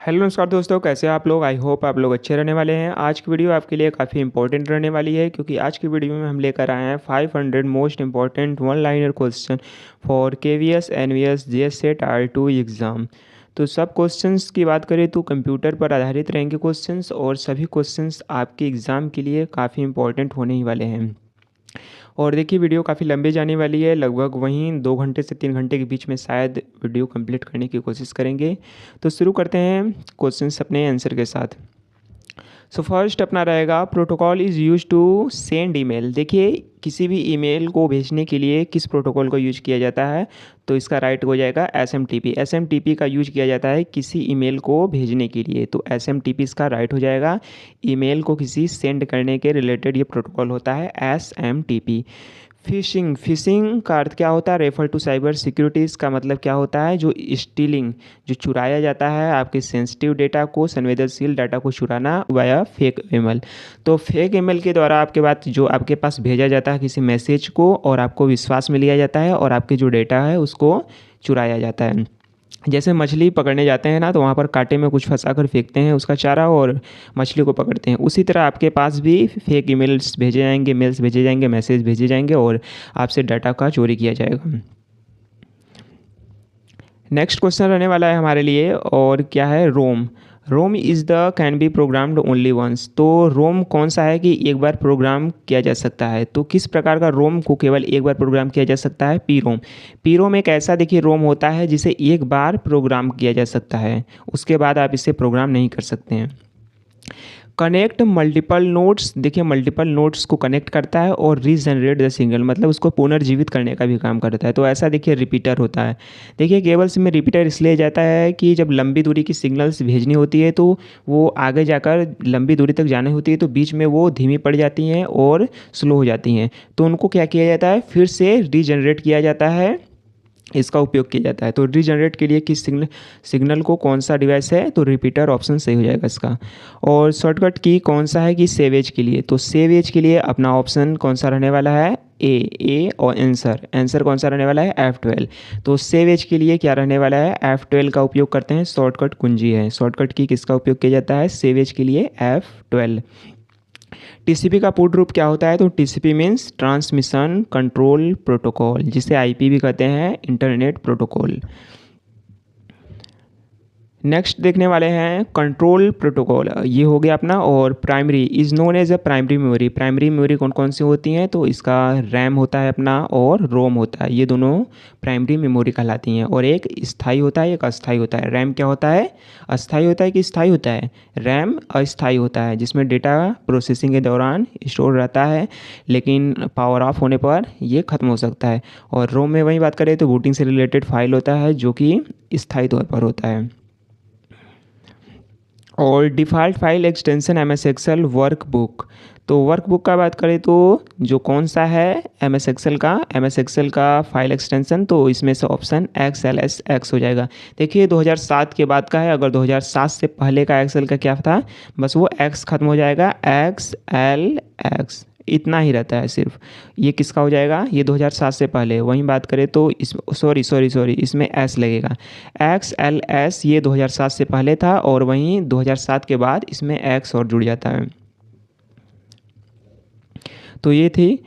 Hello नमस्कार दोस्तों, कैसे हैं आप लोग। आई होप आप लोग अच्छे रहने वाले हैं। आज की वीडियो आपके लिए काफ़ी इंपॉर्टेंट रहने वाली है क्योंकि आज की वीडियो में हम लेकर आए हैं 500 most important one liner question for KVS NVS JSA tier 2 exam. तो सब क्वेश्चंस की बात करें तो कंप्यूटर पर आधारित रहेंगे क्वेश्चंस, और सभी क्वेश्चंस आपके एग्ज़ाम के लिए काफ़ी इंपॉर्टेंट होने ही वाले हैं। और देखिए, वीडियो काफ़ी लंबी जाने वाली है, लगभग वहीं 2 घंटे से 3 घंटे के बीच में शायद वीडियो कंप्लीट करने की कोशिश करेंगे। तो शुरू करते हैं क्वेश्चंस अपने आंसर के साथ। सो फर्स्ट अपना रहेगा, protocol is use to send email. देखिए, किसी भी ईमेल को भेजने के लिए किस प्रोटोकॉल को यूज किया जाता है, तो इसका राइट हो जाएगा एसएमटीपी। एसएमटीपी का यूज किया जाता है किसी ईमेल को भेजने के लिए, तो एसएमटीपी इसका राइट हो जाएगा। ईमेल को किसी सेंड करने के रिलेटेड ये प्रोटोकॉल होता है एसएमटीपी। फिशिंग का अर्थ क्या होता है, रेफर टू साइबर सिक्योरिटीज़ का मतलब क्या होता है, जो स्टीलिंग, जो चुराया जाता है आपके सेंसिटिव डेटा को, संवेदनशील डाटा को चुराना वाया फेक ईमेल। तो फेक ईमेल के द्वारा आपके बात जो आपके पास भेजा जाता है किसी मैसेज को, और आपको विश्वास में लिया जाता है और आपके जो डेटा है उसको चुराया जाता है। जैसे मछली पकड़ने जाते हैं ना, तो वहाँ पर कांटे में कुछ फंसा कर फेंकते हैं उसका चारा और मछली को पकड़ते हैं। उसी तरह आपके पास भी फेक ईमेल्स भेजे जाएंगे, मेल्स भेजे जाएंगे, मैसेज भेजे जाएंगे और आपसे डाटा का चोरी किया जाएगा। नेक्स्ट क्वेश्चन रहने वाला है हमारे लिए, और क्या है, ROM. ROM is the can be programmed only once. तो रोम कौन सा है कि एक बार प्रोग्राम किया जा सकता है, तो किस प्रकार का रोम को केवल एक बार प्रोग्राम किया जा सकता है, पी रोम। पी रोम एक ऐसा देखिए रोम होता है जिसे एक बार प्रोग्राम किया जा सकता है, उसके बाद आप इसे प्रोग्राम नहीं कर सकते हैं। कनेक्ट मल्टीपल नोड्स, देखिए मल्टीपल नोड्स को कनेक्ट करता है और रीजनरेट द सिग्नल, मतलब उसको पुनर्जीवित करने का भी काम करता है। तो ऐसा देखिए रिपीटर होता है। देखिए केबल्स में रिपीटर इसलिए जाता है कि जब लंबी दूरी की सिग्नल्स भेजनी होती है तो वो आगे जाकर लंबी दूरी तक जानी होती है, तो बीच में वो धीमी पड़ जाती हैं और स्लो हो जाती हैं, तो उनको क्या किया जाता है, फिर से रीजनरेट किया जाता है, इसका उपयोग किया जाता है। तो रीजनरेट के लिए किस सिग्नल को कौन सा डिवाइस है, तो रिपीटर ऑप्शन सही हो जाएगा इसका। और शॉर्टकट की कौन सा है कि सेवेज के लिए, तो सेवेज के लिए अपना ऑप्शन कौन सा रहने वाला है, ए। और आंसर कौन सा रहने वाला है, F12। तो सेवेज के लिए क्या रहने वाला है, F12 का उपयोग करते हैं, शॉर्टकट कुंजी है। शॉर्टकट की किसका उपयोग किया जाता है, सेवेज के लिए F12। टीसीपी का पूर्ण रूप क्या होता है, तो TCP means transmission control protocol, जिसे आईपी भी कहते हैं, इंटरनेट प्रोटोकॉल। नेक्स्ट देखने वाले हैं कंट्रोल प्रोटोकॉल, ये हो गया अपना। और primary is known as a primary memory. Primary memory कौन कौन सी होती हैं, तो इसका रैम होता है अपना और रोम होता है, ये दोनों प्राइमरी मेमोरी कहलाती हैं। और एक स्थाई होता है, एक अस्थाई होता है। रैम क्या होता है, अस्थाई होता है कि स्थाई होता है, रैम अस्थाई होता है, जिसमें डेटा प्रोसेसिंग के दौरान स्टोर रहता है, लेकिन पावर ऑफ होने पर ये ख़त्म हो सकता है। और रोम में वही बात करें तो बूटिंग से रिलेटेड फाइल होता है, जो कि स्थाई तौर पर होता है। और default file extension M S Excel workbook. तो वर्कबुक का बात करें तो जो कौन सा है एम एस एक्सेल का फाइल एक्सटेंशन, तो इसमें से ऑप्शन XLSX हो जाएगा। देखिए 2007 के बाद का है, अगर 2007 से पहले का एक्सेल का क्या था, बस वो X खत्म हो जाएगा, XLX इतना ही रहता है सिर्फ। ये किसका हो जाएगा, ये 2007 से पहले। वहीं बात करें तो इस सॉरी इसमें S लगेगा, XLS ये 2007 से पहले था, और वहीं 2007 के बाद इसमें X और जुड़ जाता है। तो ये थी।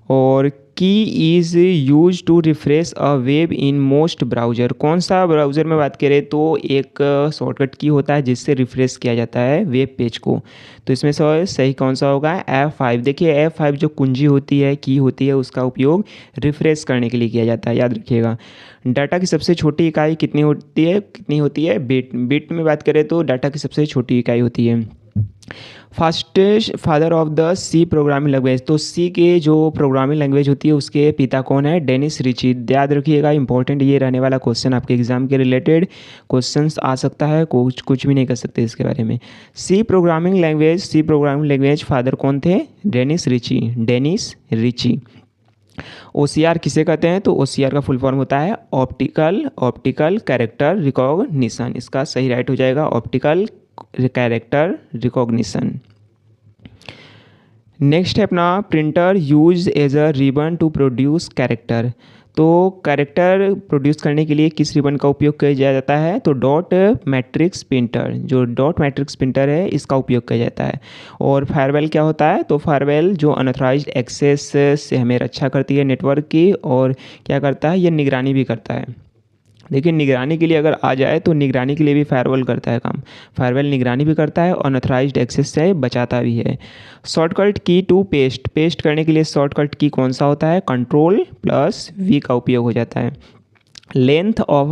और key is use to refresh a web in most browser. कौन सा ब्राउज़र में बात करें तो एक शॉर्टकट की होता है जिससे रिफ्रेश किया जाता है वेब पेज को। तो इसमें से सही कौन सा होगा, F5। देखिए F5 जो कुंजी होती है, की होती है, उसका उपयोग रिफ्रेश करने के लिए किया जाता है, याद रखिएगा। डाटा की सबसे छोटी इकाई कितनी होती है, बिट में बात करें तो डाटा की सबसे छोटी इकाई होती है। Fastest father of the C programming language. तो सी के जो प्रोग्रामिंग लैंग्वेज होती है उसके पिता कौन है, डेनिस रिची। याद रखिएगा, इंपॉर्टेंट ये रहने वाला क्वेश्चन, आपके एग्जाम के रिलेटेड क्वेश्चंस आ सकता है, कुछ भी नहीं कर सकते इसके बारे में। सी प्रोग्रामिंग लैंग्वेज फादर कौन थे, डेनिस रिची। OCR किसे कहते हैं, तो OCR का फुल फॉर्म होता है ऑप्टिकल कैरेक्टर रिकॉग्निशन। इसका सही राइट हो जाएगा ऑप्टिकल कैरेक्टर रिकॉग्निशन। नेक्स्ट है अपना printer use as a ribbon to produce character. तो कैरेक्टर प्रोड्यूस करने के लिए किस रिबन का उपयोग किया जाता है? तो डॉट मैट्रिक्स प्रिंटर, जो डॉट मैट्रिक्स प्रिंटर है इसका उपयोग किया जाता है। और फायरवॉल क्या होता है? तो फायरवॉल जो अनऑथराइज्ड एक्सेस से हमें रक्षा करती है नेटवर्क की, और क्या करता है, ये निगरानी भी करता है। लेकिन निगरानी के लिए अगर आ जाए तो निगरानी के लिए भी फायरवॉल करता है काम। फायरवॉल निगरानी भी करता है और अनऑथराइज्ड एक्सेस से बचाता भी है। शॉर्टकट की टू पेस्ट करने के लिए शॉर्टकट की कौन सा होता है? कंट्रोल प्लस वी का उपयोग हो जाता है। लेंथ ऑफ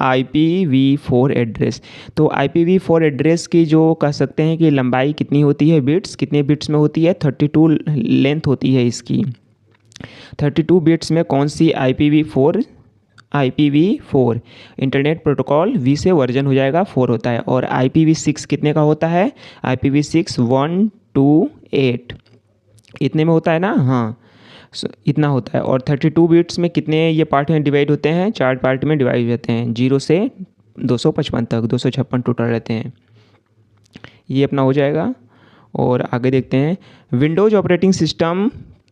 IPv4 एड्रेस, तो IPv4 एड्रेस की जो कह सकते हैं कि लंबाई कितनी होती है, बिट्स कितने बिट्स में होती है? 32 लेंथ होती है इसकी। 32 बिट्स में कौन सी IPv4 इंटरनेट प्रोटोकॉल वी से वर्जन हो जाएगा 4 होता है। और IPv6 कितने का होता है? IPv6 128 इतने में होता है ना, हाँ इतना होता है। और 32 बिट्स में कितने ये पार्ट में डिवाइड होते हैं? 4 पार्ट में डिवाइड होते हैं, 0 से 255 तक, 256 टोटल रहते हैं। ये अपना हो जाएगा। और आगे देखते हैं, विंडोज़ ऑपरेटिंग सिस्टम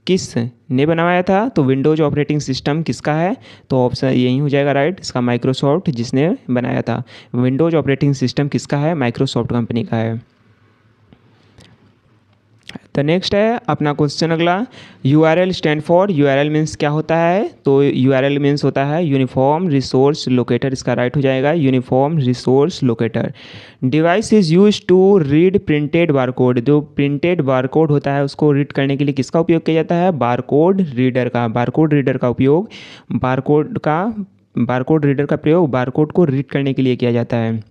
किस ने बनाया था? तो विंडोज़ ऑपरेटिंग सिस्टम किसका है? तो ऑप्शन यही हो जाएगा राइट, इसका माइक्रोसॉफ्ट जिसने बनाया था। विंडोज़ ऑपरेटिंग सिस्टम किसका है? माइक्रोसॉफ्ट कंपनी का है। तो नेक्स्ट है अपना क्वेश्चन अगला, URL stand for, URL means क्या होता है? तो URL मीन्स होता है यूनिफॉर्म रिसोर्स लोकेटर, इसका राइट हो जाएगा uniform resource locator. Device is use to read printed barcode, जो प्रिंटेड बारकोड होता है उसको रीड करने के लिए किसका उपयोग किया जाता है? बारकोड रीडर का। बारकोड रीडर का उपयोग, बारकोड रीडर का प्रयोग बारकोड को रीड करने के लिए किया जाता है।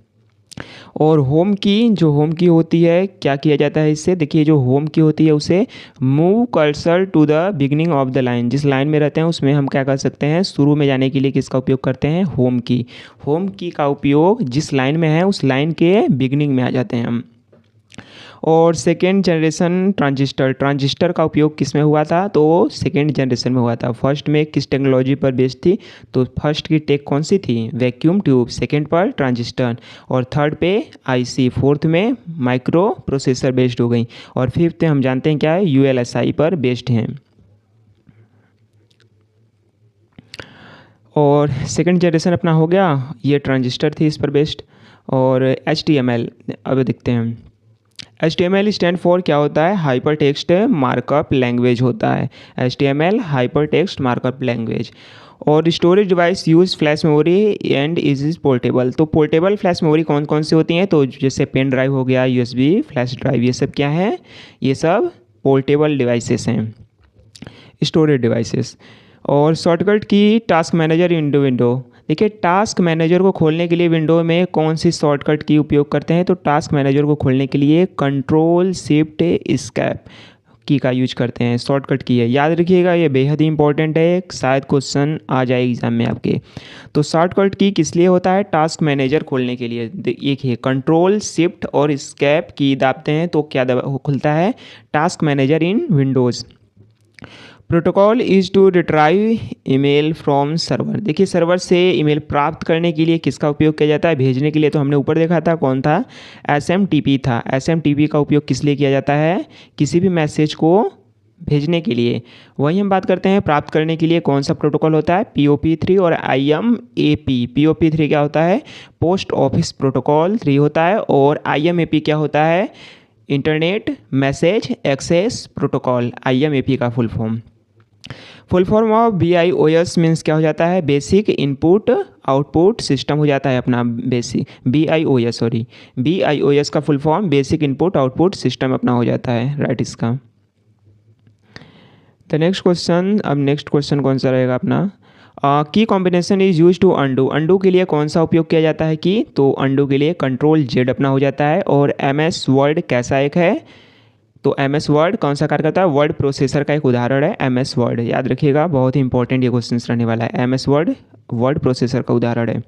और होम की होती है, क्या किया जाता है इससे? देखिए जो होम की होती है उसे move cursor to the beginning of the line, जिस लाइन में रहते हैं उसमें हम क्या कर सकते हैं? शुरू में जाने के लिए किसका उपयोग करते हैं? होम की का उपयोग जिस लाइन में है उस लाइन के बिगनिंग में आ जाते हैं हम। और सेकेंड जनरेशन ट्रांजिस्टर का उपयोग किस में हुआ था? तो सेकेंड जनरेशन में हुआ था। फर्स्ट में किस टेक्नोलॉजी पर बेस्ड थी? तो फर्स्ट की टेक कौन सी थी? Vacuum tube. सेकेंड पर ट्रांजिस्टर। और थर्ड पे IC। फोर्थ में माइक्रो प्रोसेसर बेस्ड हो गई। और फिफ्थ हम जानते हैं क्या है? ULSI पर बेस्ड हैं। और सेकेंड जनरेशन अपना हो गया, ये ट्रांजिस्टर थी इस पर बेस्ड। और HTML अब देखते हैं। HTML स्टैंड फॉर क्या होता है? हाइपर टेक्स्ट मार्कअप लैंग्वेज होता है। HTML hyper text markup language. और storage device use flash memory and is portable, तो पोर्टेबल फ्लैश मेमोरी कौन कौन सी होती हैं? तो जैसे पेन ड्राइव हो गया, USB फ्लैश ड्राइव, ये सब क्या है? ये सब पोर्टेबल डिवाइसेस हैं, स्टोरेज डिवाइसेस। और शॉर्टकट की टास्क मैनेजर विंडो। देखिए टास्क मैनेजर को खोलने के लिए विंडो में कौन सी शॉर्टकट की उपयोग करते हैं? तो टास्क मैनेजर को खोलने के लिए कंट्रोल शिफ्ट एस्केप की का यूज करते हैं, शॉर्टकट की है। याद रखिएगा ये बेहद ही इंपॉर्टेंट है, शायद क्वेश्चन आ जाए एग्जाम में आपके। तो शॉर्टकट की किस लिए होता है? टास्क मैनेजर खोलने के लिए। एक है कंट्रोल शिफ्ट और एस्केप की दाबते हैं तो क्या खुलता है? Task manager in Windows. Protocol is to retrieve email from server. देखिए सर्वर से ईमेल प्राप्त करने के लिए किसका उपयोग किया जाता है? भेजने के लिए तो हमने ऊपर देखा था कौन था? SMTP था। SMTP का उपयोग किस लिए किया जाता है? किसी भी मैसेज को भेजने के लिए। वही हम बात करते हैं प्राप्त करने के लिए कौन सा प्रोटोकॉल होता है? POP3 और IMAP। POP3 क्या होता है? पोस्ट ऑफिस प्रोटोकॉल 3 होता है। और IMAP क्या होता है? Internet message access protocol. IMAP का full form of BIOS means क्या हो जाता है? बेसिक इनपुट आउटपुट सिस्टम हो जाता है अपना। बेसिक BIOS का full form basic input output system अपना हो जाता है, राइट इसका। द नेक्स्ट क्वेश्चन, अब नेक्स्ट क्वेश्चन कौन सा रहेगा अपना? Key combination is use to undo के लिए कौन सा उपयोग किया जाता है? की तो अंडू के लिए Ctrl Z अपना हो जाता है। और MS वर्ड कैसा एक है? तो MS वर्ड कौन सा कार्य करता है? वर्ड प्रोसेसर का एक उदाहरण है MS वर्ड, याद रखिएगा बहुत ही इंपॉर्टेंट ये क्वेश्चन रहने वाला है। MS वर्ड प्रोसेसर का उदाहरण है।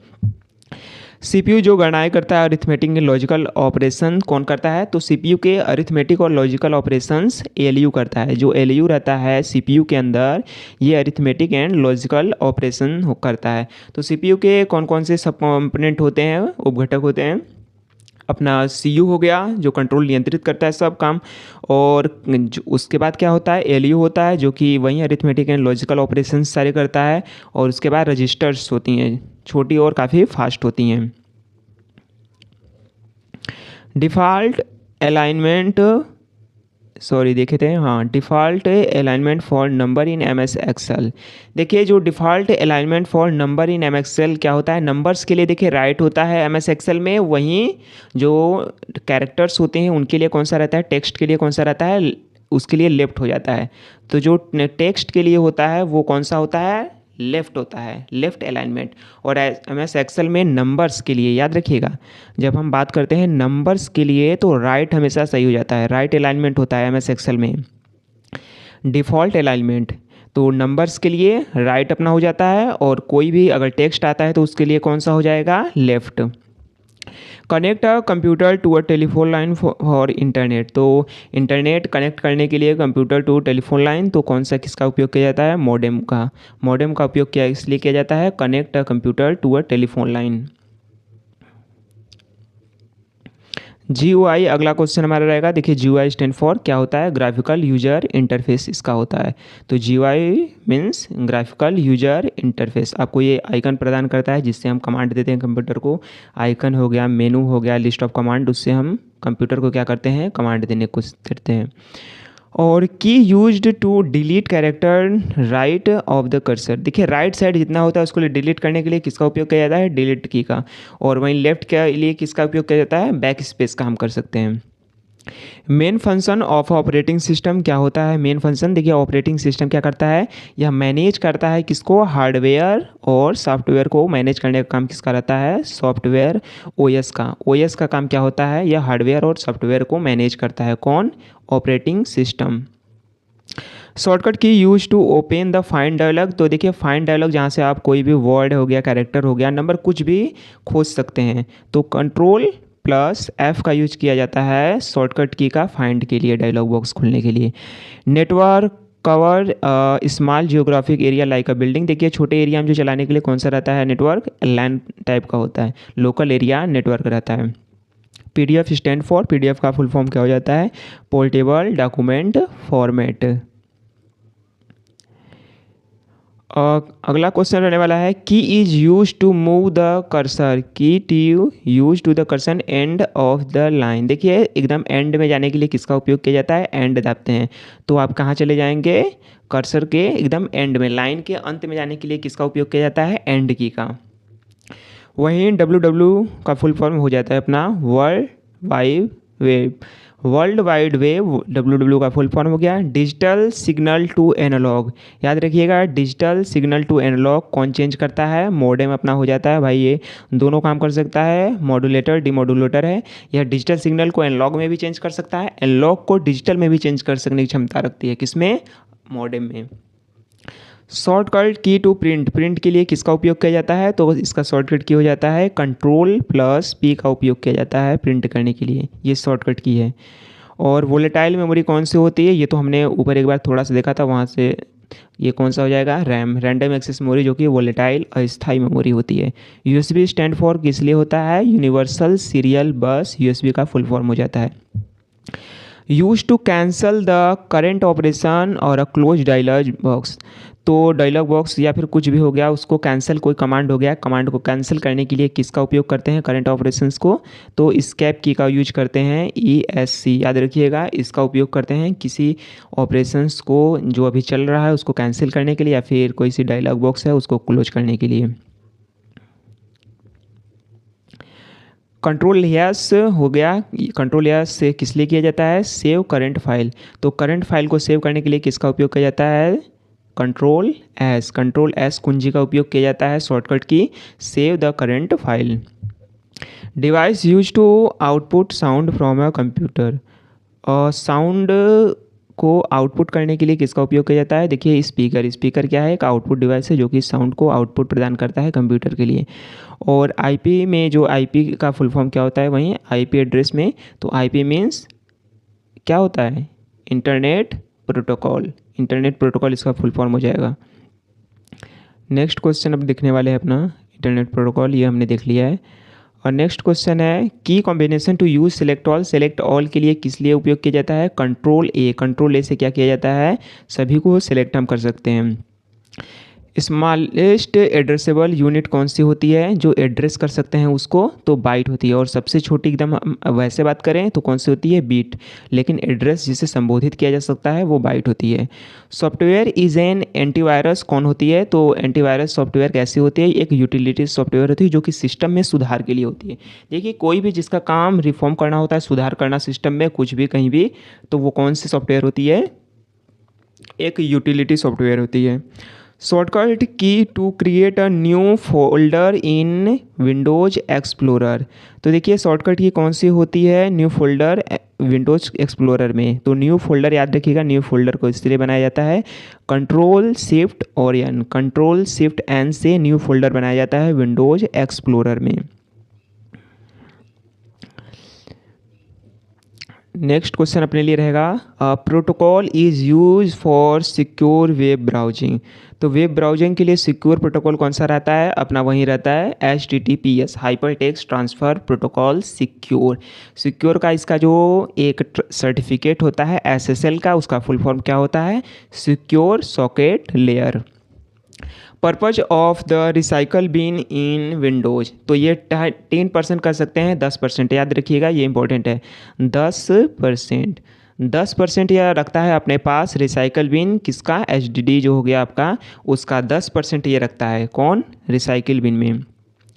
CPU जो गणनाएं करता है अरिथमेटिक लॉजिकल ऑपरेशन कौन करता है? तो CPU के अरिथमेटिक और लॉजिकल ऑपरेशंस ALU करता है। जो ALU रहता है CPU के अंदर, ये अरिथमेटिक एंड लॉजिकल ऑपरेशन करता है। तो CPU के कौन कौन से सब कंपोनेंट होते हैं, उपघटक होते हैं? अपना सीयू हो गया जो कंट्रोल नियंत्रित करता है सब काम। और उसके बाद क्या होता है, एलयू होता है जो कि वहीं अरिथमेटिक एंड लॉजिकल ऑपरेशंस सारे करता है। और उसके बाद रजिस्टर्स होती हैं, छोटी और काफ़ी फास्ट होती हैं। डिफ़ॉल्ट अलाइनमेंट देखे थे, हाँ, default alignment for number in M S Excel. देखिए जो default alignment for number in M Excel क्या होता है, नंबर्स के लिए देखिए राइट होता है एम एस एक्सेल में, वहीं जो कैरेक्टर्स होते हैं उनके लिए कौन सा रहता है, टेक्स्ट के लिए कौन सा रहता है, उसके लिए लेफ्ट हो जाता है। तो जो टेक्स्ट के लिए होता है वो कौन सा होता है, लेफ़्ट होता है, लेफ़्ट अलाइनमेंट। और एम एस एक्सेल में नंबर्स के लिए याद रखिएगा, जब हम बात करते हैं नंबर्स के लिए तो राइट हमेशा सही हो जाता है, राइट अलाइनमेंट होता है एम एस एक्सेल में। डिफ़ॉल्ट अलाइनमेंट तो नंबर्स के लिए राइट अपना हो जाता है, और कोई भी अगर टेक्स्ट आता है तो उसके लिए कौन सा हो जाएगा, left. Connect a computer to a telephone line for internet. तो इंटरनेट कनेक्ट करने के लिए कंप्यूटर टू टेलीफोन लाइन तो कौन सा किसका उपयोग किया जाता है, मॉडेम का। मॉडेम का उपयोग किया इसलिए किया जाता है, connect a computer to a telephone line. GUI अगला क्वेश्चन हमारा रहेगा। देखिए GUI स्टैंड फॉर क्या होता है, ग्राफिकल यूजर इंटरफेस इसका होता है। तो GUI means graphical user interface, आपको ये आइकन प्रदान करता है जिससे हम कमांड देते हैं कंप्यूटर को। आइकन हो गया, मेनू हो गया, लिस्ट ऑफ कमांड, उससे हम कंप्यूटर को क्या करते हैं, कमांड देने को करते हैं। और key used to delete character right of the cursor. देखिए राइट साइड जितना होता है उसको डिलीट करने के लिए किसका उपयोग किया जाता है, डिलीट की का। और वहीं लेफ्ट के लिए किसका उपयोग किया जाता है, बैक स्पेस का हम कर सकते हैं। Main function of operating system क्या होता है, मेन फंक्शन देखिए ऑपरेटिंग सिस्टम क्या करता है, यह मैनेज करता है किसको, हार्डवेयर और सॉफ्टवेयर को मैनेज करने का काम किसका रहता है, सॉफ्टवेयर ओएस का। ओएस का काम क्या होता है, यह हार्डवेयर और सॉफ्टवेयर को मैनेज करता है, कौन, operating system. Shortcut key use to open the find dialog. तो देखिए फाइंड डायलॉग जहाँ से आप कोई भी वर्ड हो गया, कैरेक्टर हो गया, नंबर कुछ भी खोज सकते हैं, तो कंट्रोल प्लस F का यूज किया जाता है शॉर्टकट की का फाइंड के लिए, डायलॉग बॉक्स खोलने के लिए। Network cover small geographic area like अ बिल्डिंग। देखिए छोटे एरिया में जो चलाने के लिए कौन सा रहता है, नेटवर्क लैन टाइप का होता है, लोकल एरिया नेटवर्क रहता है। PDF स्टैंड फॉर, PDF का फुल फॉर्म क्या हो जाता है, पोर्टेबल डॉक्यूमेंट फॉर्मेट। अगला क्वेश्चन रहने वाला है, key is use to move the cursor, key to use to the cursor end of the line. देखिए एकदम एंड में जाने के लिए किसका उपयोग किया जाता है, एंड दाबते हैं तो आप कहाँ चले जाएंगे, कर्सर के एकदम एंड में, लाइन के अंत में जाने के लिए किसका उपयोग किया जाता है, एंड की का। वहीं WW का फुल फॉर्म हो जाता है अपना world wide web. World wide web WW का फुल फॉर्म हो गया डिजिटल सिग्नल टू एनालॉग। याद रखिएगा डिजिटल सिग्नल टू एनालॉग कौन चेंज करता है, मॉडेम अपना हो जाता है भाई, ये दोनों काम कर सकता है, मॉड्यूलेटर डिमॉड्यूलेटर है। यह डिजिटल सिग्नल को एनालॉग में भी चेंज कर सकता है, एनालॉग को डिजिटल में भी चेंज कर सकने की क्षमता रखती है, किसमें, मॉडेम में। Shortcut key to print, print के लिए किसका उपयोग किया जाता है, तो इसका शॉर्टकट की हो जाता है कंट्रोल प्लस P का उपयोग किया जाता है प्रिंट करने के लिए, ये शॉर्टकट की है। और वोलेटाइल मेमोरी कौन सी होती है, ये तो हमने ऊपर एक बार थोड़ा सा देखा था, वहाँ से ये कौन सा हो जाएगा, रैम, रैंडम एक्सेस मेमोरी, जो कि वोलेटाइल अस्थायी मेमोरी होती है। USB स्टैंड फॉर किस लिए होता है, यूनिवर्सल सीरियल बस, USB का फुल फॉर्म हो जाता है। Use to cancel the current operation और अ क्लोज डायलॉग बॉक्स। तो डायलॉग बॉक्स या फिर कुछ भी हो गया उसको कैंसिल, कोई कमांड हो गया, कमांड को कैंसिल करने के लिए किसका उपयोग करते हैं, करंट ऑपरेशंस को, तो स्केप की का यूज करते हैं, ESC याद रखिएगा, इसका उपयोग करते हैं किसी ऑपरेशंस को जो अभी चल रहा है उसको कैंसिल करने के लिए, या फिर कोई सी डायलॉग बॉक्स है उसको क्लोज करने के लिए। कंट्रोल एस हो गया, कंट्रोल एस से किस लिए किया जाता है, सेव करंट फाइल। तो करंट फाइल को सेव करने के लिए किसका उपयोग किया जाता है, कंट्रोल एस, कंट्रोल एस कुंजी का उपयोग किया जाता है shortcut key, save the current file. Device use to output sound from a computer. Sound को आउटपुट करने के लिए किसका उपयोग किया जाता है, देखिए स्पीकर, स्पीकर क्या है, एक आउटपुट डिवाइस है जो कि साउंड को आउटपुट प्रदान करता है कंप्यूटर के लिए। और IP में जो IP का फुल फॉर्म क्या होता है, वहीं IP एड्रेस में, तो IP मीन्स क्या होता है, इंटरनेट प्रोटोकॉल, इंटरनेट प्रोटोकॉल इसका फुल फॉर्म हो जाएगा। नेक्स्ट क्वेश्चन अब दिखने वाले हैं अपना, इंटरनेट प्रोटोकॉल ये हमने देख लिया है। और नेक्स्ट क्वेश्चन है key combination to use select all के लिए किस लिए उपयोग किया जाता है? कंट्रोल ए से क्या किया जाता है? सभी को सेलेक्ट हम कर सकते हैं। स्मॉलेस्ट एड्रेसेबल यूनिट कौन सी होती है जो एड्रेस कर सकते हैं उसको? तो बाइट होती है। और सबसे छोटी एकदम हम वैसे बात करें तो कौन सी होती है? बीट। लेकिन एड्रेस जिसे संबोधित किया जा सकता है वो बाइट होती है। सॉफ्टवेयर इज़ एन एंटीवायरस कौन होती है? तो एंटीवायरस सॉफ्टवेयर कैसी होती है? एक यूटिलिटी सॉफ्टवेयर होती है जो कि सिस्टम में सुधार के लिए होती है। देखिए कोई भी जिसका काम रिफॉर्म करना होता है, सुधार करना सिस्टम में कुछ भी कहीं भी, तो वो कौन सी सॉफ्टवेयर होती है? एक यूटिलिटी सॉफ्टवेयर होती है। Shortcut key to create a new folder in Windows Explorer. तो देखिए शॉर्टकट की कौन सी होती है? न्यू फोल्डर विंडोज एक्सप्लोरर में। तो न्यू फोल्डर याद रखिएगा, न्यू फोल्डर को इसलिए बनाया जाता है कंट्रोल शिफ्ट एन से न्यू फोल्डर बनाया जाता है विंडोज एक्सप्लोरर में। नेक्स्ट क्वेश्चन अपने लिए रहेगा protocol is use for secure web browsing. तो वेब ब्राउजिंग के लिए सिक्योर प्रोटोकॉल कौन सा रहता है? अपना वहीं रहता है HTTPS hyper text transfer protocol secure का इसका जो एक सर्टिफिकेट होता है SSL का, उसका फुल फॉर्म क्या होता है? Secure socket layer. Purpose of the recycle bin in Windows. तो ये 10% कर सकते हैं, 10% याद रखिएगा, ये इंपॉर्टेंट है। 10% यह रखता है अपने पास रिसाइकल बिन किसका? HDD जो हो गया आपका, उसका 10% ये रखता है। कौन? रिसाइकल बिन में।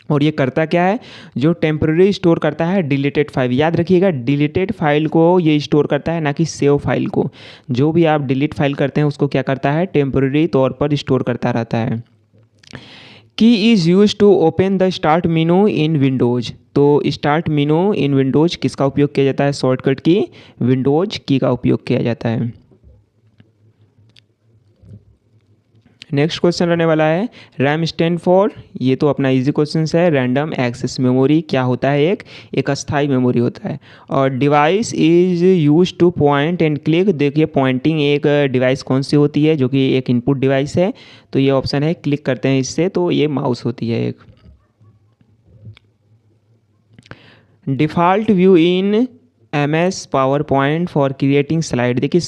और ये करता क्या है? जो टेम्प्रेरी स्टोर करता है डिलीटेड फाइल। याद रखिएगा डिलीटेड फाइल को ये स्टोर करता है, ना कि सेव फाइल को। जो भी आप डिलीट फाइल करते हैं उसको क्या करता है? टेम्प्रेरी तौर पर स्टोर करता रहता है। Key is use to open the start menu in Windows. तो स्टार्ट मेनू इन विंडोज किसका उपयोग किया जाता है? शॉर्टकट की विंडोज की का उपयोग किया जाता है। नेक्स्ट क्वेश्चन रहने वाला है रैम स्टैंड फॉर। ये तो अपना इजी क्वेश्चन है। रैंडम एक्सेस मेमोरी क्या होता है? एक अस्थाई मेमोरी होता है। और device is use two point and click. देखिए पॉइंटिंग एक डिवाइस कौन सी होती है जो कि एक इनपुट डिवाइस है? तो ये ऑप्शन है, क्लिक करते हैं इससे, तो ये माउस होती है एक। Default view in MS power point for creating slide. देखिए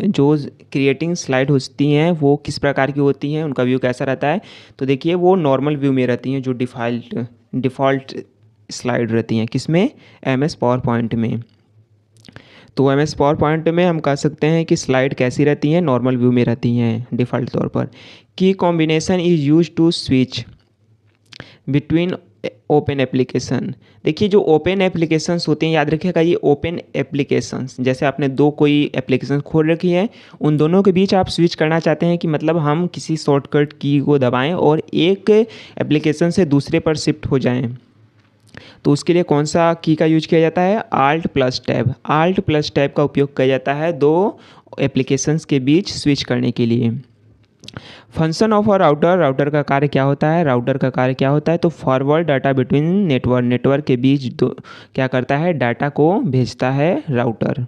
जो क्रिएटिंग स्लाइड होती हैं वो किस प्रकार की होती हैं, उनका व्यू कैसा रहता है? तो देखिए वो नॉर्मल व्यू में रहती हैं, जो डिफ़ॉल्ट स्लाइड रहती हैं किसमें? MS पावर पॉइंट में। तो MS पावर पॉइंट में हम कह सकते हैं कि स्लाइड कैसी रहती हैं? नॉर्मल व्यू में रहती हैं डिफ़ॉल्ट तौर पर। Key combination is use to switch between open application. देखिए जो ओपन एप्लीकेशंस होती हैं, याद रखिएगा ये ओपन एप्लीकेशंस, जैसे आपने दो कोई एप्लीकेशन खोल रखी है, उन दोनों के बीच आप स्विच करना चाहते हैं कि मतलब हम किसी शॉर्टकट की को दबाएं और एक एप्लीकेशन से दूसरे पर शिफ्ट हो जाएं। तो उसके लिए कौन सा की का यूज किया जाता है? Alt + tab. Alt + टैब का उपयोग किया जाता है दो एप्लीकेशंस के बीच स्विच करने के लिए। फंक्शन ऑफ अ राउटर का कार्य क्या होता है? राउटर का कार्य क्या होता है? तो फॉरवर्ड डाटा बिटवीन नेटवर्क के बीच दो क्या करता है? डाटा को भेजता है राउटर।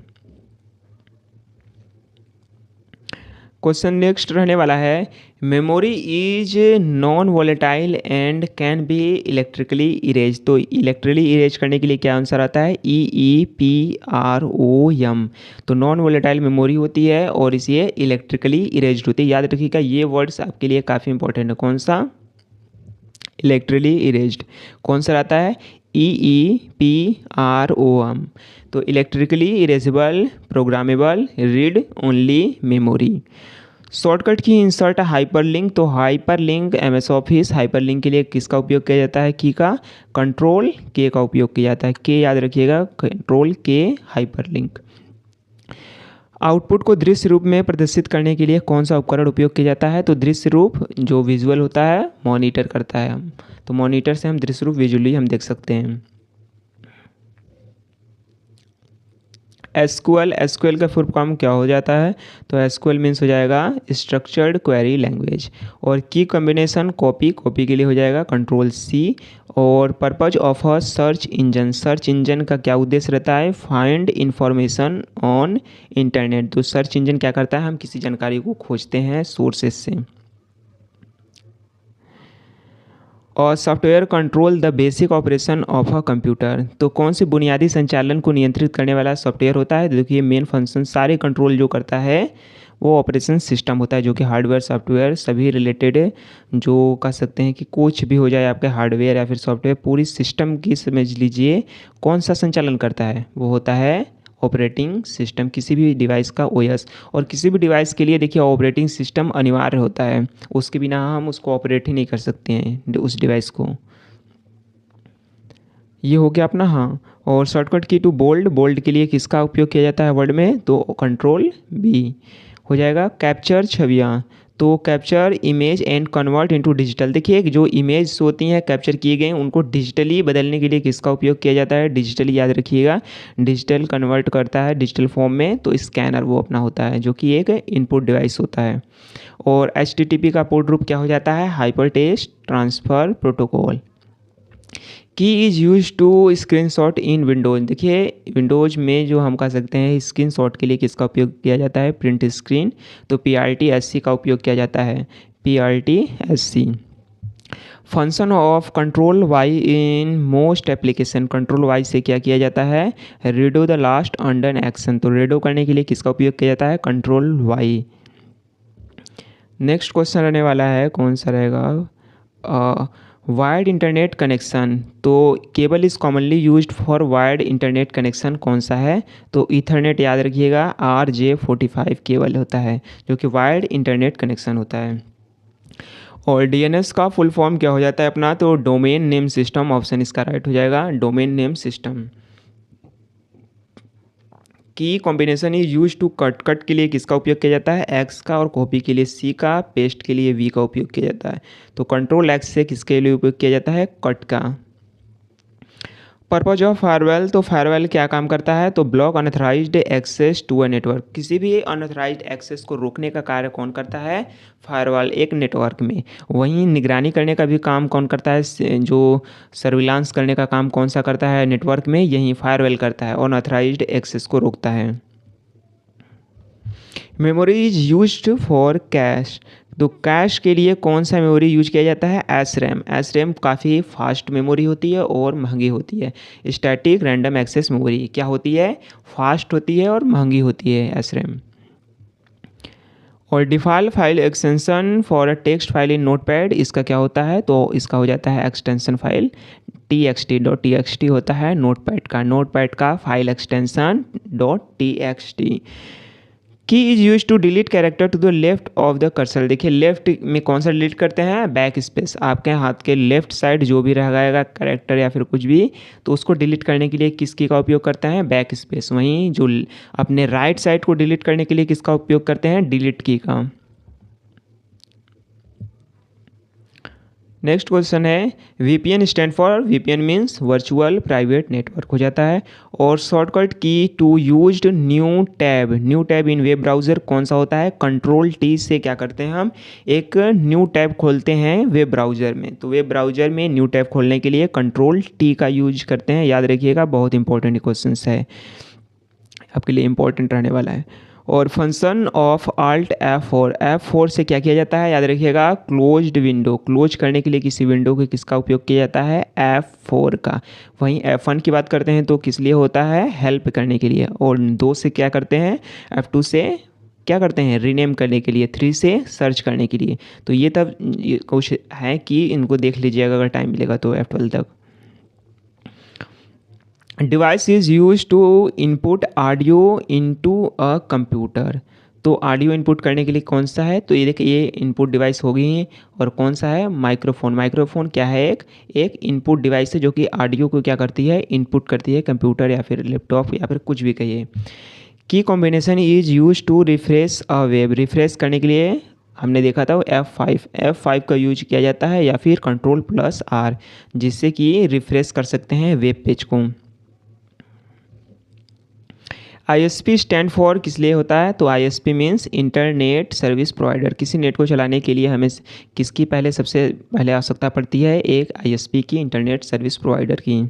क्वेश्चन नेक्स्ट रहने वाला है memory is non volatile and can be electrically erase. तो इलेक्ट्रिकली इरेज करने के लिए क्या आंसर आता है? EEPROM। तो नॉन वॉलेटाइल मेमोरी होती है और इसे इलेक्ट्रिकली इरेज होती है। याद रखिएगा ये वर्ड्स आपके लिए काफ़ी इंपॉर्टेंट है। कौन सा? Electrically erased. कौन सा रहता है? EEPROM। तो electrically erasable programmable read only memory. Shortcut की इंसर्ट हाइपरलिंक। तो हाइपरलिंक MS ऑफिस हाइपरलिंक के लिए किसका उपयोग किया जाता है? की का कंट्रोल K का उपयोग किया जाता है। K याद रखिएगा, कंट्रोल K हाइपरलिंक। आउटपुट को दृश्य रूप में प्रदर्शित करने के लिए कौन सा उपकरण उपयोग किया जाता है? तो दृश्य रूप जो विजुअल होता है मॉनिटर करता है हम। तो मॉनिटर से हम दृश्य रूप विजुअली हम देख सकते हैं। SQL का फुल फॉर्म क्या हो जाता है? तो SQL मीन्स हो जाएगा स्ट्रक्चर्ड क्वेरी लैंग्वेज। और की कॉम्बिनेशन कॉपी के लिए हो जाएगा कंट्रोल C। और purpose of a search engine का क्या उद्देश्य रहता है? Find information on internet. तो सर्च इंजन क्या करता है? हम किसी जानकारी को खोजते हैं सोर्सेस से। और software control the basic operation of a computer. तो कौन से बुनियादी संचालन को नियंत्रित करने वाला सॉफ्टवेयर होता है? देखिए मेन फंक्शन सारे कंट्रोल जो करता है वो ऑपरेशन सिस्टम होता है, जो कि हार्डवेयर सॉफ्टवेयर सभी रिलेटेड है। जो कह सकते हैं कि कुछ भी हो जाए आपके हार्डवेयर या फिर सॉफ्टवेयर, पूरी सिस्टम की समझ लीजिए कौन सा संचालन करता है, वो होता है ऑपरेटिंग सिस्टम, किसी भी डिवाइस का ओएस। और किसी भी डिवाइस के लिए देखिए ऑपरेटिंग सिस्टम अनिवार्य होता है, उसके बिना हम उसको ऑपरेट ही नहीं कर सकते हैं उस डिवाइस को। ये हो गया अपना। हाँ, और shortcut key to bold, bold के लिए किसका उपयोग किया जाता है वर्ड में? तो कंट्रोल बी हो जाएगा। कैप्चर छवियाँ, तो capture image and convert into digital. देखिए जो इमेज होती हैं कैप्चर किए गए उनको डिजिटली बदलने के लिए किसका उपयोग किया जाता है? डिजिटली, याद रखिएगा, डिजिटल कन्वर्ट करता है डिजिटल फॉर्म में, तो स्कैनर वो अपना होता है जो कि एक इनपुट डिवाइस होता है। और HTTP का पोर्ट ग्रुप क्या हो जाता है? Hyper text transfer protocol. Key is use to screenshot in Windows. देखिए विंडोज़ में जो हम कह सकते हैं स्क्रीनशॉट के लिए किसका उपयोग किया जाता है? प्रिंट स्क्रीन, तो PRTSC का उपयोग किया जाता है, PRTSC। Function of control Y in most application, control Y से क्या किया जाता है? Redo the last under action, तो रीडो करने के लिए किसका उपयोग किया जाता है? Control Y. नेक्स्ट क्वेश्चन रहने वाला है, कौन सा रहेगा? वायर्ड इंटरनेट कनेक्शन, तो cable is commonly used for wired internet connection कौन सा है? तो ईथरनेट, याद रखिएगा, RJ45 केबल होता है जो कि वायर्ड इंटरनेट कनेक्शन होता है। और DNS का फुल फॉर्म क्या हो जाता है अपना? तो डोमेन नेम सिस्टम, ऑप्शन इसका राइट हो जाएगा, domain name system. Key combination is use to cut, cut के लिए किसका उपयोग किया जाता है? X का, और कॉपी के लिए C का, पेस्ट के लिए V का उपयोग किया जाता है। तो कंट्रोल X से किसके लिए उपयोग किया जाता है? कट का। पर्पज ऑफ फायरवॉल, तो फायरवॉल क्या काम करता है? तो block unauthorized access to a network, किसी भी अनऑथराइज्ड एक्सेस को रोकने का कार्य कौन करता है? फायरवॉल, एक नेटवर्क में। वहीं निगरानी करने का भी काम कौन करता है? जो सर्विलांस करने का काम कौन सा करता है नेटवर्क में? यही फायरवॉल करता है, अनऑथराइज्ड एक्सेस को रोकता है। Memory is used for cash, तो कैश के लिए कौन सा मेमोरी यूज किया जाता है? SRAM। SRAM काफ़ी फास्ट मेमोरी होती है और महंगी होती है। स्टैटिक रैंडम एक्सेस मेमोरी क्या होती है? फास्ट होती है और महंगी होती है SRAM। और default file extension for a text file in notepad, इसका क्या होता है? तो इसका हो जाता है एक्सटेंशन फाइल .txt होता है नोटपैड का file extension .txt। Key is use to delete character to the left of the cursor, देखिए लेफ्ट में कौन सा डिलीट करते हैं? बैक स्पेस, आपके हाथ के लेफ्ट साइड जो भी रह जाएगा कैरेक्टर या फिर कुछ भी, तो उसको डिलीट करने के लिए किसकी का उपयोग करते हैं? Back space. वहीं जो अपने राइट साइड को डिलीट करने के लिए किसका उपयोग करते हैं? डिलीट की का। नेक्स्ट क्वेश्चन है, VPN stand for, VPN means virtual private network हो जाता है। और shortcut key to used new tab in web browser कौन सा होता है? कंट्रोल T से क्या करते हैं हम? एक न्यू टैब खोलते हैं वेब ब्राउज़र में, तो वेब ब्राउज़र में न्यू टैब खोलने के लिए कंट्रोल T का यूज करते हैं, याद रखिएगा, बहुत इंपॉर्टेंट क्वेश्चन है, आपके लिए इंपॉर्टेंट रहने वाला है। और फंक्शन ऑफ Alt F4 से क्या किया जाता है? याद रखिएगा, क्लोज्ड विंडो, क्लोज करने के लिए किसी विंडो के किसका उपयोग किया जाता है? F4 का। वहीं F1 की बात करते हैं तो किस लिए होता है? हेल्प करने के लिए। और 2 से क्या करते हैं? F2 से क्या करते हैं? रीनेम करने के लिए। 3 से सर्च करने के लिए। तो ये तब ये कुछ है कि इनको देख लीजिएगा अगर टाइम मिलेगा तो F12 तक। Device is use to input audio into a computer, तो ऑडियो इनपुट करने के लिए कौन सा है? तो ये देखिए ये इनपुट डिवाइस हो गई है। और कौन सा है? माइक्रोफोन। माइक्रोफोन क्या है? एक इनपुट डिवाइस है जो कि ऑडियो को क्या करती है? इनपुट करती है, कंप्यूटर या फिर लैपटॉप या फिर कुछ भी कहिए। Key combination is use to refresh a web, refresh करने के लिए हमने देखा था F5 का यूज किया जाता है, या फिर Ctrl+R, जिससे कि रिफ्रेश कर सकते हैं वेब पेज को। ISP स्टैंड फॉर किस लिए होता है? तो ISP means internet service provider, किसी नेट को चलाने के लिए हमें किसकी सबसे पहले आवश्यकता पड़ती है? एक ISP की, इंटरनेट सर्विस प्रोवाइडर की।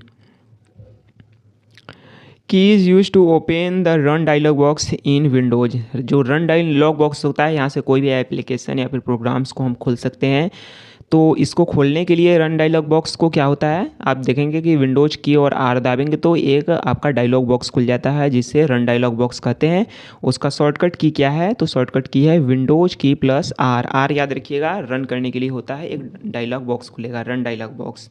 Key is use to open the run dialog box in Windows, जो रन डायलॉग बॉक्स होता है यहाँ से कोई भी एप्लीकेशन या फिर प्रोग्राम्स को हम खोल सकते हैं। तो इसको खोलने के लिए रन डायलॉग बॉक्स को क्या होता है, आप देखेंगे कि विंडोज़ की और आर दाबेंगे तो एक आपका डायलॉग बॉक्स खुल जाता है जिसे रन डायलॉग बॉक्स कहते हैं। उसका शॉर्टकट की क्या है, तो शॉर्टकट की है विंडोज़ की प्लस आर। आर याद रखिएगा, रन करने के लिए होता है, एक डायलॉग बॉक्स खुलेगा, run dialog box.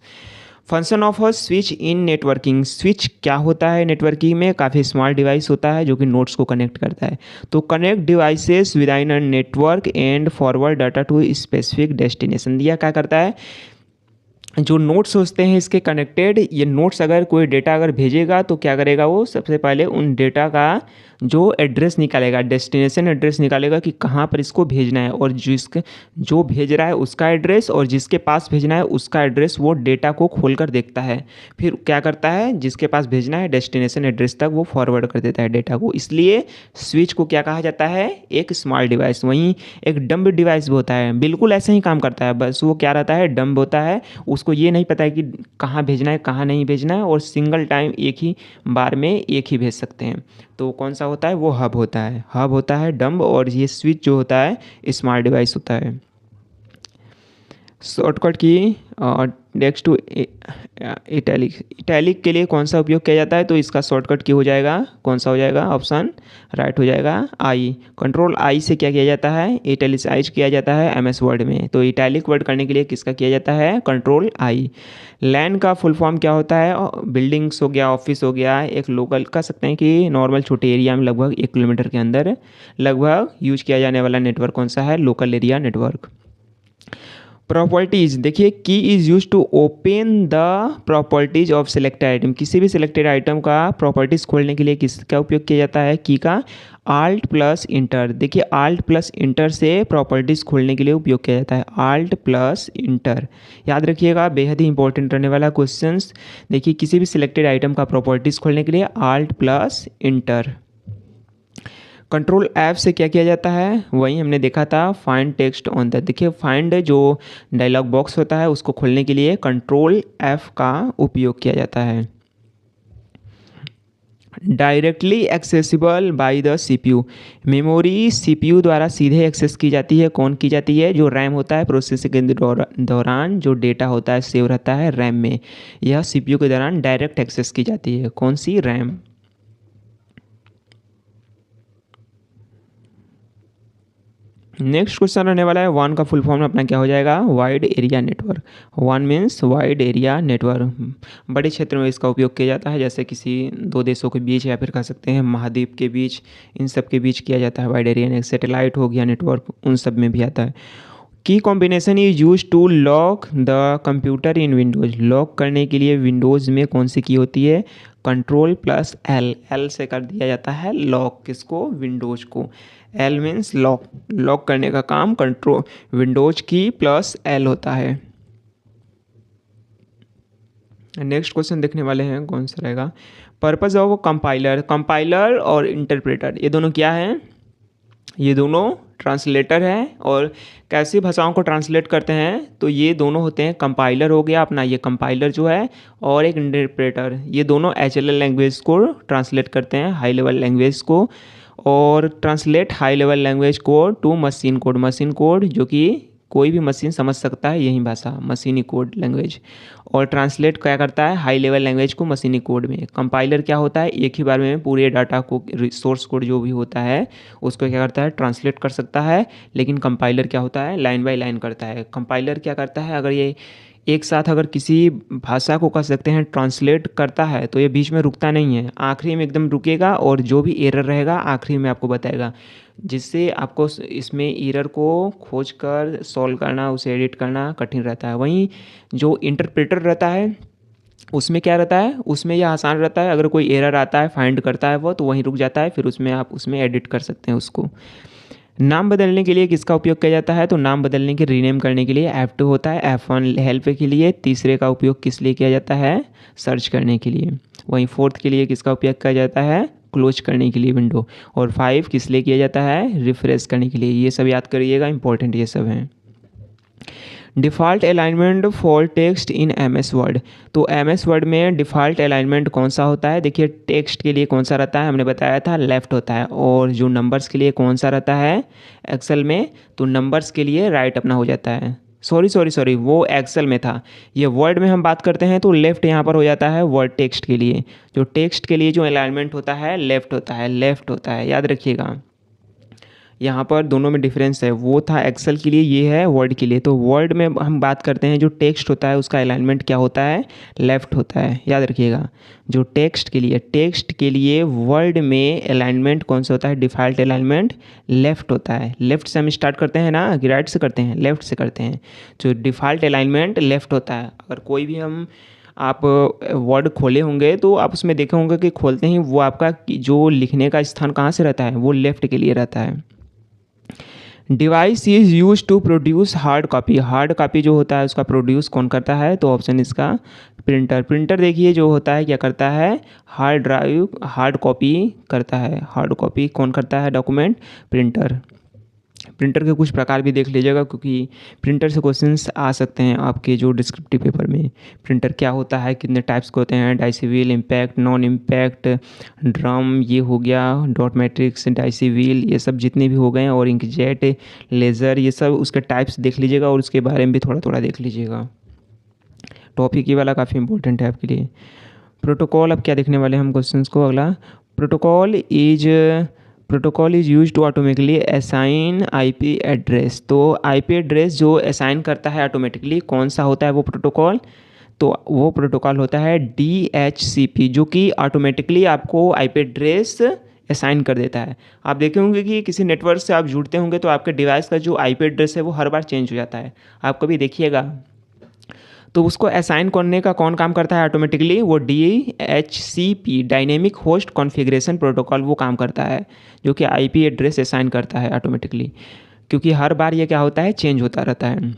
Function of a switch in networking. Switch क्या होता है नेटवर्किंग में, काफ़ी स्मॉल डिवाइस होता है जो कि नोड्स को कनेक्ट करता है। तो connect devices with in a network and forward data to specific destination. दिया क्या करता है, जो नोट्स होते हैं इसके कनेक्टेड, ये नोट्स अगर कोई डेटा अगर भेजेगा तो क्या करेगा, वो सबसे पहले उन डेटा का जो एड्रेस निकालेगा, डेस्टिनेशन एड्रेस निकालेगा कि कहाँ पर इसको भेजना है, और जो भेज रहा है उसका एड्रेस और जिसके पास भेजना है उसका एड्रेस वो डेटा को खोल कर देखता है। फिर क्या करता है, जिसके पास भेजना है डेस्टिनेशन एड्रेस तक वो फॉरवर्ड कर देता है डेटा को। इसलिए स्विच को क्या कहा जाता है, एक स्मॉल डिवाइस। वहीं एक डम्ब डिवाइस भी होता है, बिल्कुल ऐसे ही काम करता है, बस वो क्या रहता है, डम्ब होता है। उसको ये नहीं पता है कि कहाँ भेजना है कहाँ नहीं भेजना है, और सिंगल टाइम एक ही बार में एक ही भेज सकते हैं। तो कौन सा होता है, वो हब होता है, हब होता है डम्ब, और ये स्विच जो होता है स्मॉल डिवाइस होता है। शॉर्टकट की नेक्स्ट टू इटैलिक। इटैलिक के लिए कौन सा उपयोग किया जाता है, तो इसका शॉर्टकट की हो जाएगा, कौन सा हो जाएगा, ऑप्शन राइट हो जाएगा आई। कंट्रोल आई से क्या किया जाता है, इटैलिसाइज किया जाता है एमएस वर्ड में। तो इटैलिक वर्ड करने के लिए किसका किया जाता है, कंट्रोल आई। लैन का फुल फॉर्म क्या होता है, बिल्डिंग्स हो गया, ऑफिस हो गया, एक लोकल कह सकते हैं कि नॉर्मल छोटे एरिया में लगभग 1 किलोमीटर के अंदर लगभग यूज किया जाने वाला नेटवर्क कौन सा है, लोकल एरिया नेटवर्क। प्रॉपर्टीज़ देखिए, key is use to open the properties of selected item. किसी भी सिलेक्टेड आइटम का प्रॉपर्टीज़ खोलने के लिए किसका उपयोग किया जाता है, की का आल्ट प्लस इंटर। देखिए आल्ट प्लस इंटर से प्रॉपर्टीज़ खोलने के लिए उपयोग किया जाता है, आल्ट प्लस इंटर। याद रखिएगा, बेहद ही इंपॉर्टेंट रहने वाला क्वेश्चंस। देखिए किसी भी सिलेक्टेड आइटम का प्रॉपर्टीज़ खोलने के लिए alt plus inter. Control F से क्या किया जाता है, वही हमने देखा था, फाइंड टेक्स्ट ऑन द। देखिए फाइंड जो डायलॉग बॉक्स होता है उसको खोलने के लिए कंट्रोल एफ का उपयोग किया जाता है। Directly accessible by the CPU. Memory CPU द्वारा सीधे एक्सेस की जाती है, कौन की जाती है, जो रैम होता है प्रोसेसिंग के दौरान जो डेटा होता है सेव रहता है रैम में, यह सीपीयू के दौरान डायरेक्ट एक्सेस की जाती है, कौन सी, रैम। नेक्स्ट क्वेश्चन रहने वाला है, वन का फुल फॉर्म अपना क्या हो जाएगा, wide area network. One means wide area network, बड़े क्षेत्र में इसका उपयोग किया जाता है, जैसे किसी दो देशों के बीच या फिर कह सकते हैं महाद्वीप के बीच, इन सब के बीच किया जाता है वाइड एरिया नेटवर्क। सैटेलाइट हो गया नेटवर्क, उन सब में भी आता है। Key combination is use to lock the computer in Windows. Lock करने के लिए विंडोज़ में कौन सी की होती है, कंट्रोल प्लस एल। एल से कर दिया जाता है लॉक, किसको, विंडोज़ को। एल मीन्स लॉक, लॉक करने का काम कंट्रोल विंडोज की प्लस एल होता है। नेक्स्ट क्वेश्चन देखने वाले हैं, कौन सा रहेगा, पर्पस ऑफ कंपाइलर। कंपाइलर और इंटरप्रेटर ये दोनों क्या हैं, ये दोनों ट्रांसलेटर हैं, और कैसी भाषाओं को ट्रांसलेट करते हैं, तो ये दोनों होते हैं, कंपाइलर हो गया अपना ये कंपाइलर जो है, और एक इंटरप्रेटर, ये दोनों HLL लैंग्वेज को ट्रांसलेट करते हैं, हाई लेवल लैंग्वेज को, और ट्रांसलेट हाई लेवल लैंग्वेज को to machine code. Machine code जो कि कोई भी मशीन समझ सकता है, यही भाषा मशीनी कोड लैंग्वेज, और ट्रांसलेट क्या करता है, हाई लेवल लैंग्वेज को मशीनी कोड में। कंपाइलर क्या होता है, एक ही बार में पूरे डाटा को, सोर्स कोड जो भी होता है उसको क्या करता है, ट्रांसलेट कर सकता है, लेकिन कंपाइलर क्या होता है, लाइन बाय लाइन करता है। कंपाइलर क्या करता है, अगर ये एक साथ अगर किसी भाषा को कह सकते हैं ट्रांसलेट करता है तो ये बीच में रुकता नहीं है, आखिरी में एकदम रुकेगा, और जो भी एरर रहेगा आखिरी में आपको बताएगा, जिससे आपको इसमें एरर को खोज कर सॉल्व करना, उसे एडिट करना कठिन रहता है। वहीं जो इंटरप्रेटर रहता है उसमें क्या रहता है, उसमें यह आसान रहता है, अगर कोई एरर आता है फाइंड करता है वो, तो वहीं रुक जाता है, फिर उसमें आप उसमें एडिट कर सकते हैं उसको। नाम बदलने के लिए किसका उपयोग किया जाता है, तो नाम बदलने के रीनेम करने के लिए F2 होता है, F1 हेल्प के लिए, तीसरे का उपयोग किस लिए किया जाता है, सर्च करने के लिए। वहीं फोर्थ के लिए किसका उपयोग किया जाता है, क्लोज करने के लिए विंडो, और 5 किस लिए किया जाता है, रिफ्रेश करने के लिए। ये सब याद करिएगा, इंपॉर्टेंट ये सब हैं। Default alignment for text in MS word. तो MS वर्ड में डिफ़ॉल्ट अलाइनमेंट कौन सा होता है, देखिए टेक्स्ट के लिए कौन सा रहता है, हमने बताया था लेफ़्ट होता है, और जो नंबर्स के लिए कौन सा रहता है एक्सेल में, तो नंबर्स के लिए राइट अपना हो जाता है। सॉरी वो एक्सेल में था। ये वर्ड में हम बात करते हैं तो लेफ़्ट यहाँ पर हो जाता है वर्ड टेक्स्ट के लिए। जो टेक्स्ट के लिए जो अलाइनमेंट होता है लेफ़्ट होता है, याद रखिएगा। यहाँ पर दोनों में डिफरेंस है, वो था एक्सेल के लिए, ये है वर्ड के लिए। तो वर्ड में हम बात करते हैं जो टेक्स्ट होता है उसका अलाइनमेंट क्या होता है, लेफ़्ट होता है, याद रखिएगा। जो टेक्स्ट के लिए वर्ड में अलाइनमेंट कौन सा होता है, डिफ़ॉल्ट अलाइनमेंट लेफ़्ट होता है। लेफ़्ट से हम स्टार्ट करते हैं ना, कि राइट से करते हैं, लेफ़्ट से करते हैं। जो डिफ़ॉल्ट अलाइनमेंट लेफ़्ट होता है। अगर कोई भी आप वर्ड खोले होंगे तो आप उसमें देखे होंगे कि खोलते ही वो आपका जो लिखने का स्थान कहाँ से रहता है, वो लेफ़्ट के लिए रहता है। Device is use to produce hard copy जो होता है उसका प्रोड्यूस कौन करता है, तो ऑप्शन इसका प्रिंटर देखिए जो होता है क्या करता है, हार्ड कॉपी करता है। हार्ड कॉपी कौन करता है, डॉक्यूमेंट, प्रिंटर के कुछ प्रकार भी देख लीजिएगा, क्योंकि प्रिंटर से क्वेश्चंस आ सकते हैं आपके जो डिस्क्रिप्टिव पेपर में। प्रिंटर क्या होता है, कितने टाइप्स के होते हैं, डाइसिविल, इम्पैक्ट, नॉन इम्पैक्ट, ड्रम, ये हो गया, डॉट मैट्रिक्स, डाइसिविल, ये सब जितने भी हो गए, और इंकजेट, लेज़र, ये सब उसके टाइप्स देख लीजिएगा और उसके बारे में भी थोड़ा थोड़ा देख लीजिएगा। टॉपिक ये वाला काफ़ी इंपॉर्टेंट है आपके लिए। प्रोटोकॉल, अब क्या देखने वाले हैं हम क्वेश्चंस को। अगला, protocol is use to automatically assign IP address. तो आईपी एड्रेस जो असाइन करता है ऑटोमेटिकली, कौन सा होता है वो प्रोटोकॉल, तो वो प्रोटोकॉल होता है DHCP, जो कि ऑटोमेटिकली आपको आईपी एड्रेस असाइन कर देता है। आप देखे होंगे कि किसी नेटवर्क से आप जुड़ते होंगे तो आपके डिवाइस का जो आईपी एड्रेस है वो हर बार चेंज हो जाता है, आप कभी देखिएगा। तो उसको असाइन करने का कौन काम करता है ऑटोमेटिकली, वो DHCP, dynamic host configuration protocol, वो काम करता है, जो कि आईपी एड्रेस असाइन करता है ऑटोमेटिकली, क्योंकि हर बार ये क्या होता है, चेंज होता रहता है।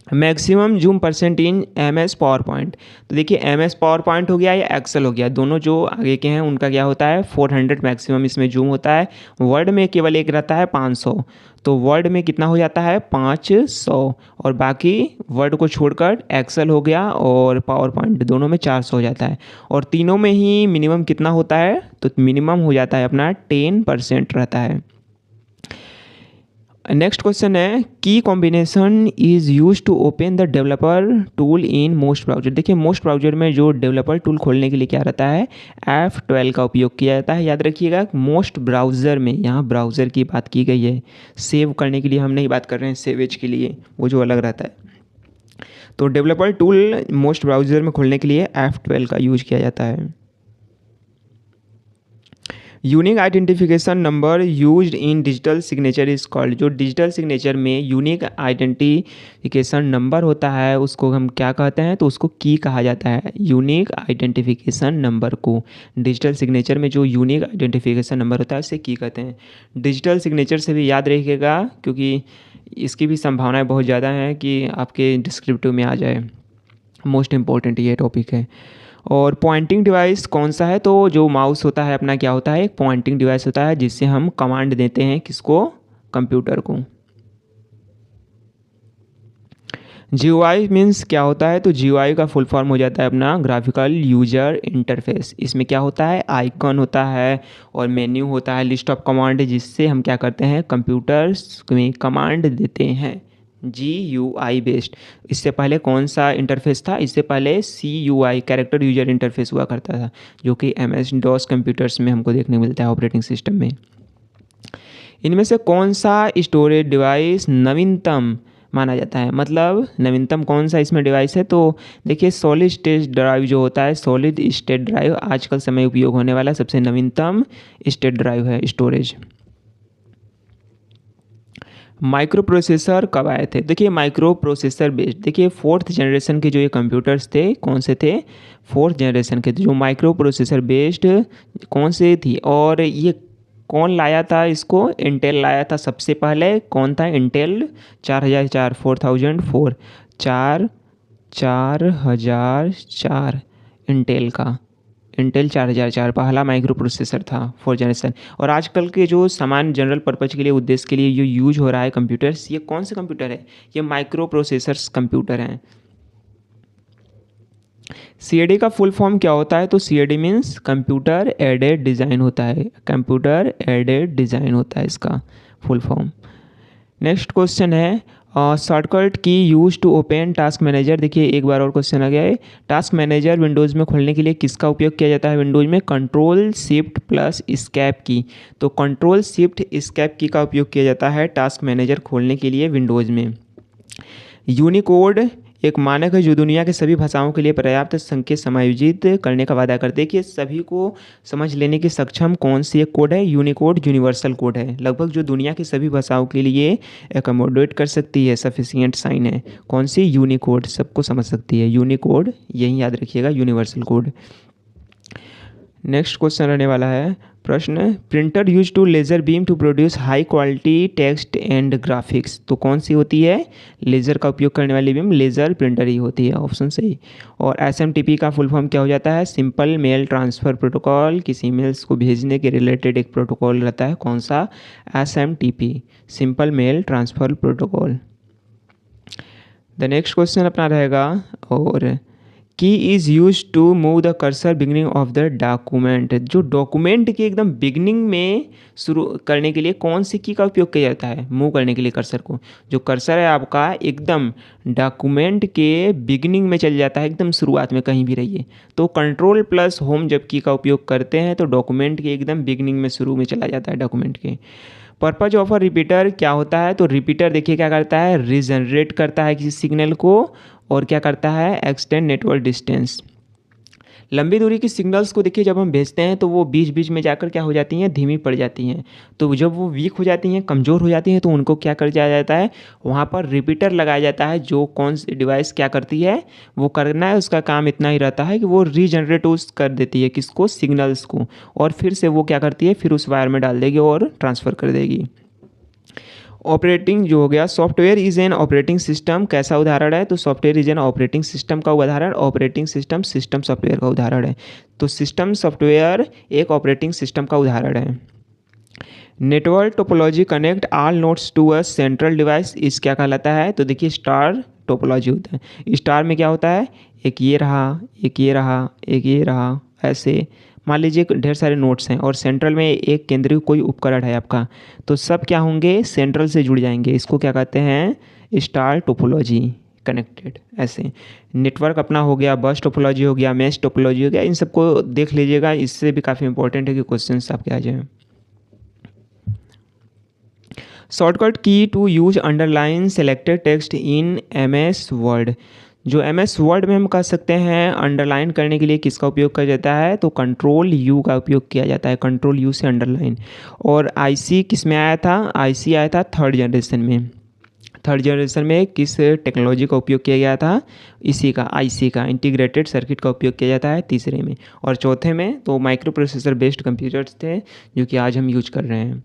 Maximum zoom percent in MS power point. तो देखिए MS पावर पॉइंट हो गया या एक्सेल हो गया, दोनों जो आगे के हैं उनका क्या होता है, 400 मैक्सिमम इसमें जूम होता है। वर्ड में केवल एक रहता है 500, तो वर्ड में कितना हो जाता है 500, और बाकी वर्ड को छोड़कर एक्सेल हो गया और पावर पॉइंट दोनों में 400 हो जाता है। और तीनों में ही मिनिमम कितना होता है, तो मिनिमम हो जाता है अपना 10% रहता है। नेक्स्ट क्वेश्चन है, key combination is use to open the developer tool in most browser. देखिए मोस्ट ब्राउजर में जो डेवलपर टूल खोलने के लिए क्या रहता है, F12 का उपयोग किया जाता है। याद रखिएगा, मोस्ट ब्राउज़र में, यहाँ ब्राउज़र की बात की गई है, सेव करने के लिए हम नहीं बात कर रहे हैं, सेवेज के लिए वो जो अलग रहता है। तो डेवलपर टूल मोस्ट ब्राउज़र में खोलने के लिए F12 का यूज किया जाता है। Unique identification number used in digital signature is called. जो डिजिटल सिग्नेचर में यूनिक आइडेंटिफिकेशन नंबर होता है उसको हम क्या कहते हैं, तो उसको की कहा जाता है। यूनिक आइडेंटिफिकेशन नंबर को डिजिटल सिग्नेचर में जो यूनिक आइडेंटिफिकेशन नंबर होता है उसे की कहते हैं। डिजिटल सिग्नेचर से भी याद रखिएगा, क्योंकि इसकी भी संभावनाएं बहुत ज़्यादा हैं कि आपके डिस्क्रिप्टिव में आ जाए। मोस्ट इम्पोर्टेंट ये टॉपिक है। और पॉइंटिंग डिवाइस कौन सा है, तो जो माउस होता है अपना क्या होता है, एक पॉइंटिंग डिवाइस होता है जिससे हम कमांड देते हैं किसको, कंप्यूटर को। GUI मीन्स क्या होता है, तो GUI का फुल फॉर्म हो जाता है अपना ग्राफिकल यूजर इंटरफेस। इसमें क्या होता है, आइकन होता है और मेन्यू होता है, लिस्ट ऑफ कमांड, जिससे हम क्या करते हैं, कंप्यूटर्स में कमांड देते हैं। GUI based. इससे पहले कौन सा इंटरफेस था, इससे पहले CUI, कैरेक्टर यूजर इंटरफेस हुआ करता था, जो कि MS-DOS कंप्यूटर्स में हमको देखने को मिलता है, ऑपरेटिंग सिस्टम में। इनमें से कौन सा स्टोरेज डिवाइस नवीनतम माना जाता है, मतलब नवीनतम कौन सा इसमें डिवाइस है, तो देखिए सॉलिड स्टेट ड्राइव जो होता है, सॉलिड स्टेट ड्राइव आजकल समय उपयोग होने वाला सबसे नवीनतम स्टेट ड्राइव है, स्टोरेज। माइक्रो प्रोसेसर कब आए थे, देखिए माइक्रो प्रोसेसर बेस्ड, देखिए 4th जनरेशन के जो ये कंप्यूटर्स थे, कौन से थे, 4th जनरेशन के थे, जो माइक्रो प्रोसेसर बेस्ड कौन से थी, और ये कौन लाया था इसको, इंटेल लाया था सबसे पहले। कौन था, इंटेल 4004, 4004 इंटेल का, इंटेल 4004 पहला माइक्रो प्रोसेसर था 4th जनरेशन। और आजकल के जो सामान्य जनरल पर्पज़ के लिए, उद्देश्य के लिए जो यूज हो रहा है कंप्यूटर्स, ये कौन से कंप्यूटर है, ये माइक्रो प्रोसेसर्स कंप्यूटर हैं। CAD का फुल फॉर्म क्या होता है, तो CAD means computer aided design होता है, कंप्यूटर एडेड डिज़ाइन होता है इसका फुल फॉर्म। नेक्स्ट क्वेश्चन है, shortcut key use to open task manager. देखिए एक बार और क्वेश्चन आ गया है, टास्क मैनेजर विंडोज़ में खोलने के लिए किसका उपयोग किया जाता है विंडोज़ में? कंट्रोल शिफ्ट प्लस एस्केप की। तो कंट्रोल शिफ्ट एस्केप की का उपयोग किया जाता है टास्क मैनेजर खोलने के लिए विंडोज़ में। यूनिकोड एक मानक है जो दुनिया के सभी भाषाओं के लिए पर्याप्त संकेत समायोजित करने का वादा करते हैं कि सभी को समझ लेने के सक्षम कौन सी एक कोड है? यूनिकोड यूनिवर्सल कोड है, लगभग जो दुनिया की सभी भाषाओं के लिए एकोमोडेट कर सकती है, सफिशिएंट साइन है। कौन सी? यूनिकोड, सबको समझ सकती है यूनिकोड, यही याद रखिएगा, यूनिवर्सल कोड। नेक्स्ट क्वेश्चन रहने वाला है प्रश्न, printer use to laser beam to produce high quality text and graphics. तो कौन सी होती है? लेज़र का उपयोग करने वाली बीम लेज़र प्रिंटर ही होती है, ऑप्शन सही। और SMTP का फुल फॉर्म क्या हो जाता है? सिंपल मेल ट्रांसफ़र प्रोटोकॉल, किसी मेल्स को भेजने के रिलेटेड एक प्रोटोकॉल रहता है, कौन सा? SMTP, simple mail transfer protocol. The next question अपना रहेगा, और key is use to move the cursor beginning of the document. जो डॉक्यूमेंट के एकदम बिगनिंग में शुरू करने के लिए कौन सी की का उपयोग किया जाता है मूव करने के लिए कर्सर को? जो कर्सर है आपका एकदम डॉक्यूमेंट के बिगनिंग में चल जाता है, एकदम शुरुआत में कहीं भी रहिए, तो कंट्रोल प्लस होम जब की का उपयोग करते हैं तो डॉक्यूमेंट के एकदम बिगनिंग में शुरू में चला जाता है डॉक्यूमेंट के। पर्पज ऑफ अ रिपीटर क्या होता है? तो रिपीटर देखिए क्या करता है, रीजनरेट करता है किसी सिग्नल को, और क्या करता है, एक्सटेंड नेटवर्क डिस्टेंस। लंबी दूरी की सिग्नल्स को देखिए जब हम भेजते हैं तो वो बीच बीच में जाकर क्या हो जाती हैं, धीमी पड़ जाती हैं। तो जब वो वीक हो जाती हैं, कमज़ोर हो जाती हैं, तो उनको क्या कर दिया जाता है, वहाँ पर रिपीटर लगाया जाता है। जो कौन सी डिवाइस क्या करती है, वो करना है, उसका काम इतना ही रहता है कि वो रीजनरेट कर देती है किसको, सिग्नल्स को, और फिर से वो क्या करती है, फिर उस वायर में डाल देगी और ट्रांसफ़र कर देगी। ऑपरेटिंग जो हो गया, software is an operating system, कैसा उदाहरण है? तो software is an operating system का उदाहरण, ऑपरेटिंग सिस्टम सिस्टम सॉफ्टवेयर का उदाहरण है, तो सिस्टम सॉफ्टवेयर एक ऑपरेटिंग सिस्टम का उदाहरण है। Network topology connect all nodes to a central device, इस क्या कहलाता है? तो देखिए स्टार टोपोलॉजी होता है। स्टार में क्या होता है, एक ये रहा, एक ये रहा, एक ये रहा, ऐसे मान लीजिए ढेर सारे नोड्स हैं और सेंट्रल में एक केंद्रीय कोई उपकरण है आपका, तो सब क्या होंगे, सेंट्रल से जुड़ जाएंगे, इसको क्या कहते हैं, स्टार टोपोलॉजी कनेक्टेड। ऐसे नेटवर्क अपना हो गया, बस टोपोलॉजी हो गया, मैश टोपोलॉजी हो गया, इन सबको देख लीजिएगा, इससे भी काफ़ी इंपॉर्टेंट है कि क्वेश्चंस आपके आ जाएँ। Shortcut key to use underline selected text in MS word. जो MS वर्ड में हम कह सकते हैं अंडरलाइन करने के लिए किसका उपयोग किया जाता है? तो कंट्रोल U का उपयोग किया जाता है, कंट्रोल U से अंडरलाइन। और IC किस में आया था? IC आया था थर्ड जनरेशन में। थर्ड जनरेशन में किस टेक्नोलॉजी का उपयोग किया गया था? इसी का, IC का, इंटीग्रेटेड सर्किट का उपयोग किया जाता है तीसरे में। और चौथे में तो माइक्रो प्रोसेसर बेस्ड कंप्यूटर्स थे जो कि आज हम यूज कर रहे हैं।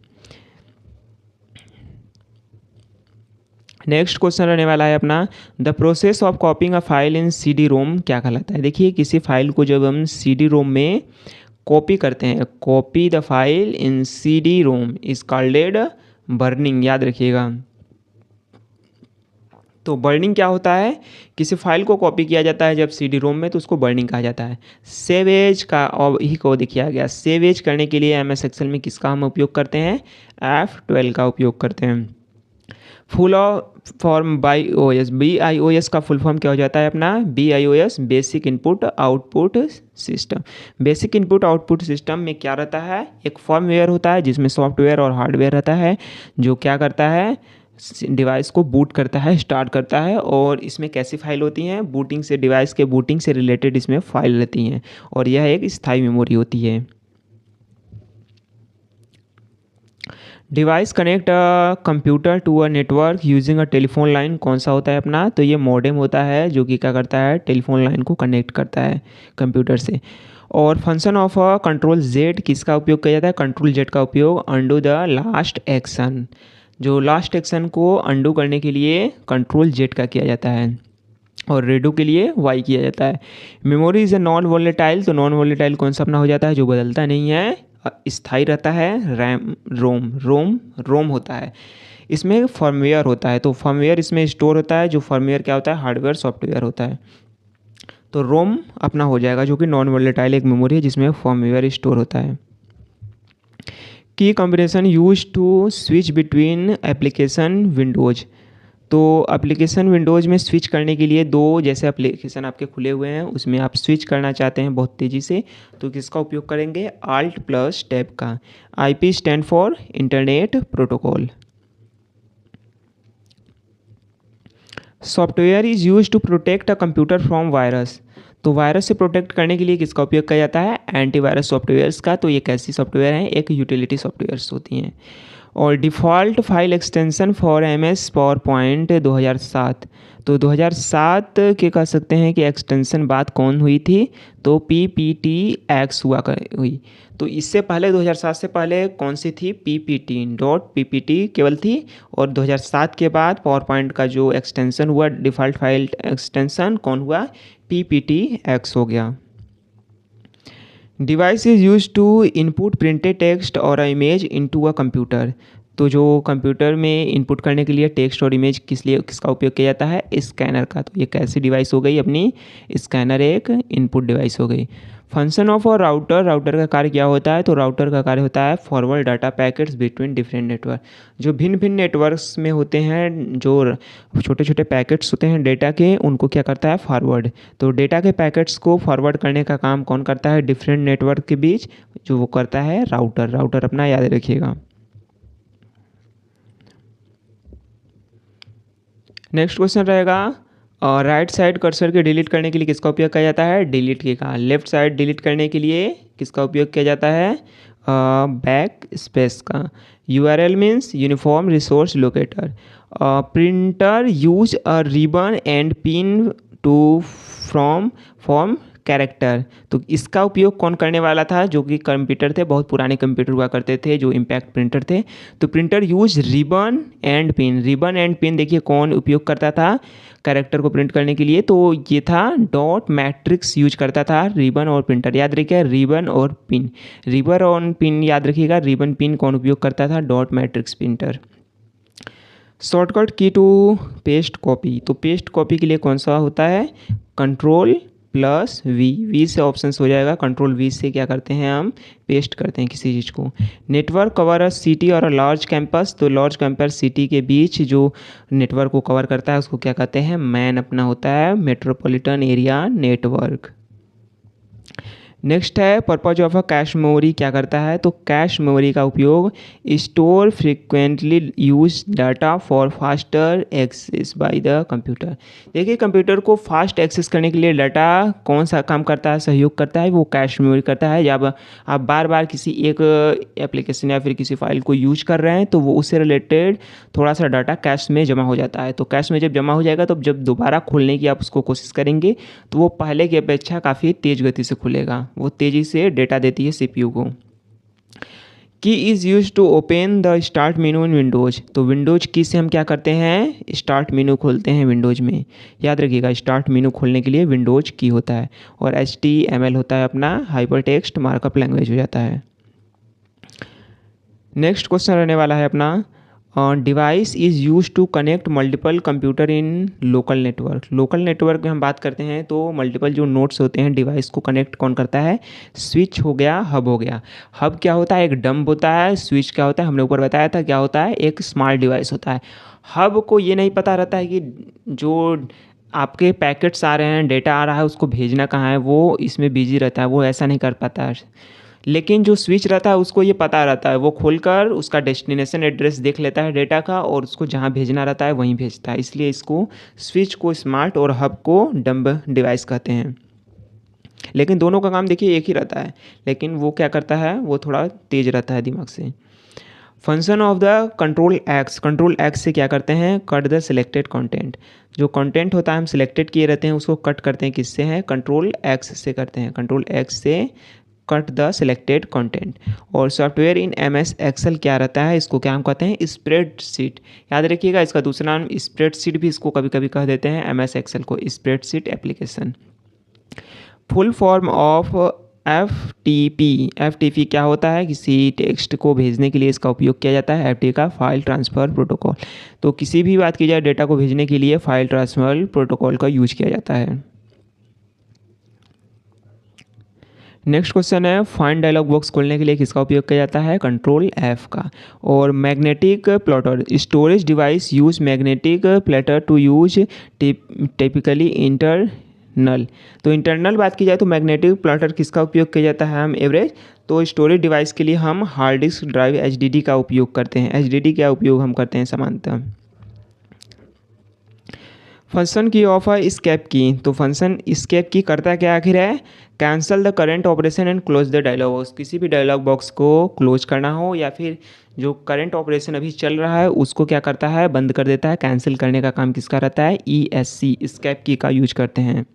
नेक्स्ट क्वेश्चन रहने वाला है अपना, the process of कॉपिंग a file in CD-ROM क्या कहलाता है? देखिए किसी फाइल को जब हम CD-ROM में कॉपी करते हैं, copy the file in CD-ROM is called burning, याद रखिएगा। तो बर्निंग क्या होता है, किसी फाइल को कॉपी किया जाता है जब CD-ROM में, तो उसको बर्निंग कहा जाता है। सेवेज का और ही को देखिए गया, सेवेज करने के लिए MS एक्सेल में किसका हम उपयोग करते हैं? F12 का उपयोग करते हैं। फुल फॉर्म BIOS, BIOS का फुल फॉर्म क्या हो जाता है अपना? BIOS basic input output system. Basic input output system में क्या रहता है, एक फर्मवेयर होता है जिसमें सॉफ्टवेयर और हार्डवेयर रहता है, जो क्या करता है, डिवाइस को बूट करता है, स्टार्ट करता है। और इसमें कैसी फाइल होती हैं, बूटिंग से, डिवाइस के बूटिंग से रिलेटेड इसमें फाइल रहती हैं, और यह एक स्थायी मेमोरी होती है। Device connect computer to a network using a telephone line, कौन सा होता है अपना? तो ये मॉडेम होता है जो कि क्या करता है, टेलीफोन लाइन को कनेक्ट करता है कंप्यूटर से। और function of a control Z किसका उपयोग किया जाता है? कंट्रोल Z का उपयोग अंडू द लास्ट एक्शन, जो लास्ट एक्शन को अंडू करने के लिए कंट्रोल Z का किया जाता है, और रेडो के लिए Y किया जाता है। Memory is a non volatile, तो नॉन वोलेटाइल कौन सा अपना हो जाता है, जो बदलता नहीं है, स्थायी रहता है। रैम, रोम होता है। इसमें फर्मवेयर होता है, तो फर्मवेयर इसमें स्टोर होता है, जो फर्मवेयर क्या होता है, हार्डवेयर सॉफ्टवेयर होता है। तो रोम अपना हो जाएगा, जो कि नॉन वोलेटाइल एक मेमोरी है जिसमें फर्मवेयर स्टोर होता है। Key combination use to switch between application windows, तो एप्लीकेशन विंडोज़ में स्विच करने के लिए दो जैसे एप्लीकेशन आपके खुले हुए हैं, उसमें आप स्विच करना चाहते हैं बहुत तेज़ी से, तो किसका उपयोग करेंगे? Alt प्लस टैब का। IP stand for internet protocol. Software is use to protect a computer from virus. तो वायरस से प्रोटेक्ट करने के लिए किसका उपयोग किया जाता है? एंटीवायरस सॉफ्टवेयर्स का। तो ये कैसी सॉफ्टवेयर हैं? एक यूटिलिटी सॉफ्टवेयर्स होती हैं। और default file extension for MS PowerPoint 2007। तो 2007 के कह सकते हैं कि एक्सटेंशन बात कौन हुई थी? तो PPTX हुई। तो इससे पहले 2007 से पहले कौन सी थी? PPT केवल थी। और 2007 के बाद पावर पॉइंट का जो एक्सटेंशन हुआ डिफ़ॉल्ट फाइल एक्सटेंशन कौन हुआ? PPTX हो गया। Device is use to input printed text और इमेज इनटू अ कंप्यूटर। तो जो कंप्यूटर में इनपुट करने के लिए टेक्स्ट और इमेज किसका उपयोग किया जाता है? स्कैनर का। तो ये कैसी डिवाइस हो गई अपनी? स्कैनर एक इनपुट डिवाइस हो गई। Function of a router. Router का कार्य क्या होता है? तो राउटर का कार्य होता है forward data packets between different network. जो भिन्न भिन्न नेटवर्क्स में होते हैं, जो छोटे छोटे पैकेट्स होते हैं डेटा के, उनको क्या करता है? फॉरवर्ड। तो डेटा के पैकेट्स को फॉरवर्ड करने का काम कौन करता है डिफरेंट नेटवर्क के बीच? जो वो करता है राउटर। राउटर अपना याद रखिएगा। नेक्स्ट क्वेश्चन रहेगा, राइट साइड कर्सर के डिलीट करने के लिए किसका उपयोग किया जाता है? डिलीट की का। लेफ्ट साइड डिलीट करने के लिए किसका उपयोग किया जाता है? बैक स्पेस का। URL means uniform resource locator. Printer use a ribbon and pin to form character. तो इसका उपयोग कौन करने वाला था? जो कि कंप्यूटर थे, बहुत पुराने कंप्यूटर हुआ करते थे जो इम्पैक्ट प्रिंटर थे। तो printer use ribbon and pin. Ribbon and pin देखिए कौन उपयोग करता था कैरेक्टर को प्रिंट करने के लिए? तो ये था डॉट मैट्रिक्स यूज करता था रिबन और प्रिंटर। याद रखिए रिबन और पिन। रिबन और पिन याद रखिएगा। रिबन पिन कौन उपयोग करता था? Dot matrix printer. Shortcut key to paste copy. तो पेस्ट कॉपी के लिए कौन सा होता है? Ctrl+V से ऑप्शंस हो जाएगा। Ctrl+V से क्या करते हैं हम? पेस्ट करते हैं किसी चीज़ को। नेटवर्क कवर अ सिटी और अ लार्ज कैंपस। तो लार्ज कैंपस सिटी के बीच जो नेटवर्क को कवर करता है उसको क्या कहते हैं? मैन अपना होता है मेट्रोपॉलिटन एरिया नेटवर्क। नेक्स्ट है purpose of a cache memory क्या करता है? तो कैश मेमोरी का उपयोग store frequently use data for faster access by the computer. देखिए कंप्यूटर को फास्ट एक्सेस करने के लिए डाटा कौन सा काम करता है, सहयोग करता है? वो कैश मेमोरी करता है। जब आप बार बार किसी एक एप्लीकेशन या फिर किसी फाइल को यूज कर रहे हैं तो वो उससे रिलेटेड थोड़ा सा डाटा कैश में जमा हो जाता है। तो कैश में जब जमा हो जाएगा तो जब दोबारा खोलने की आप उसको कोशिश करेंगे तो वो पहले की अपेक्षा काफ़ी तेज़ गति से खुलेगा। वो तेज़ी से डेटा देती है CPU को। Key is use to open the start menu in Windows. तो विंडोज़ की से हम क्या करते हैं? स्टार्ट मेनू खोलते हैं विंडोज़ में। याद रखिएगा स्टार्ट मेनू खोलने के लिए विंडोज़ की होता है। और HTML होता है अपना हाइपर टेक्स्ट मार्कअप लैंग्वेज हो जाता है। नेक्स्ट क्वेश्चन रहने वाला है अपना, device is use to connect multiple computer in local network. Local network में हम बात करते हैं तो मल्टीपल जो नोड्स होते हैं डिवाइस को कनेक्ट कौन करता है? स्विच हो गया, हब हो गया। हब क्या होता है? एक डंब होता है। स्विच क्या होता है? हमने ऊपर बताया था क्या होता है? एक स्मार्ट डिवाइस होता है। हब को ये नहीं पता रहता है कि जो आपके पैकेट्स आ रहे हैं, डेटा आ रहा है, उसको भेजना कहाँ है, वो इसमें बिजी रहता है, वो ऐसा नहीं कर पाता है। लेकिन जो स्विच रहता है उसको ये पता रहता है, वो खोलकर उसका डेस्टिनेशन एड्रेस देख लेता है डेटा का और उसको जहाँ भेजना रहता है वहीं भेजता है। इसलिए इसको स्विच को स्मार्ट और हब को डम्ब डिवाइस कहते हैं। लेकिन दोनों का काम देखिए एक ही रहता है, लेकिन वो क्या करता है? वो थोड़ा तेज रहता है दिमाग से। फंक्शन ऑफ द Ctrl+X से क्या करते हैं? Cut the selected content. जो कंटेंट होता है हम सिलेक्टेड किए रहते हैं उसको कट करते हैं। किससे हैं? Ctrl+X से करते हैं। Ctrl+X से कट द सिलेक्टेड कंटेंट। और सॉफ्टवेयर इन MS Excel क्या रहता है? इसको क्या हम कहते हैं? स्प्रेडशीट। याद रखिएगा इसका दूसरा नाम स्प्रेडशीट भी इसको कभी कभी कह देते हैं। MS Excel को spreadsheet application. Full form of FTP क्या होता है? किसी टेक्स्ट को भेजने के लिए इसका उपयोग किया जाता है। FTP का फाइल ट्रांसफ़र प्रोटोकॉल। तो किसी भी बात की जाए डेटा को भेजने के लिए फाइल ट्रांसफ़र प्रोटोकॉल का यूज किया जाता है। नेक्स्ट क्वेश्चन है, फाइंड डायलॉग बॉक्स खोलने के लिए किसका उपयोग किया जाता है? कंट्रोल F का। और magnetic plotter, storage device use magnetic plotter to use typically internal. तो इंटरनल बात की जाए तो मैग्नेटिक प्लॉटर किसका उपयोग किया जाता है? हम एवरेज। तो स्टोरेज डिवाइस के लिए हम हार्ड डिस्क ड्राइव HDD का उपयोग करते हैं। HDD का उपयोग हम करते हैं सामान्यतः। फंक्शन की ऑफ है स्केप की, तो फंक्शन स्केप की करता क्या आखिर है? Cancel the current operation and close the dialog box. किसी भी डायलॉग बॉक्स को क्लोज करना हो या फिर जो करंट ऑपरेशन अभी चल रहा है उसको क्या करता है? बंद कर देता है। कैंसिल करने का काम किसका रहता है? ESC स्केप की का यूज करते हैं।